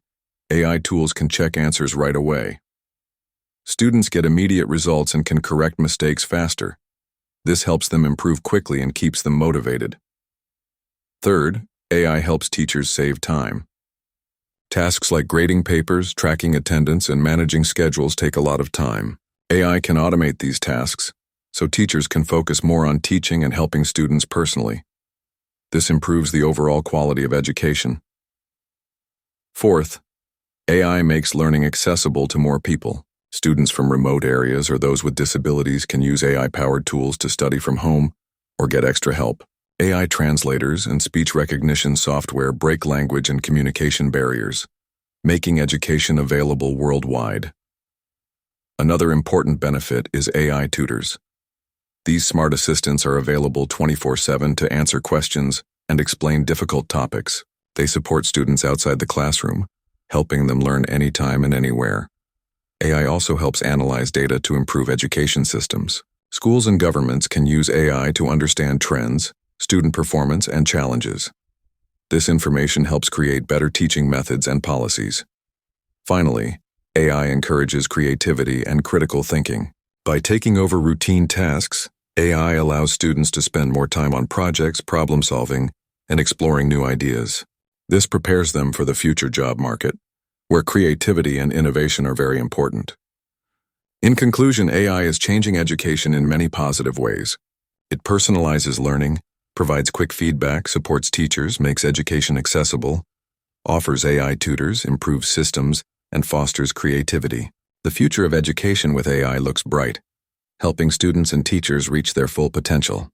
AI tools can check answers right away. Students get immediate results and can correct mistakes faster. This helps them improve quickly and keeps them motivated. Third, AI helps teachers save time. Tasks like grading papers, tracking attendance, and managing schedules take a lot of time. AI can automate these tasks, so teachers can focus more on teaching and helping students personally. This improves the overall quality of education. Fourth, AI makes learning accessible to more people. Students from remote areas or those with disabilities can use AI-powered tools to study from home or get extra help. AI translators and speech recognition software break language and communication barriers, making education available worldwide. Another important benefit is AI tutors. These smart assistants are available 24/7 to answer questions and explain difficult topics. They support students outside the classroom, helping them learn anytime and anywhere. AI also helps analyze data to improve education systems. Schools and governments can use AI to understand trends, student performance, and challenges. This information helps create better teaching methods and policies. Finally, AI encourages creativity and critical thinking. By taking over routine tasks, AI allows students to spend more time on projects, problem solving, and exploring new ideas. This prepares them for the future job market, where creativity and innovation are very important. In conclusion, AI is changing education in many positive ways. It personalizes learning, provides quick feedback, supports teachers, makes education accessible, offers AI tutors, improves systems, and fosters creativity. The future of education with AI looks bright, helping students and teachers reach their full potential.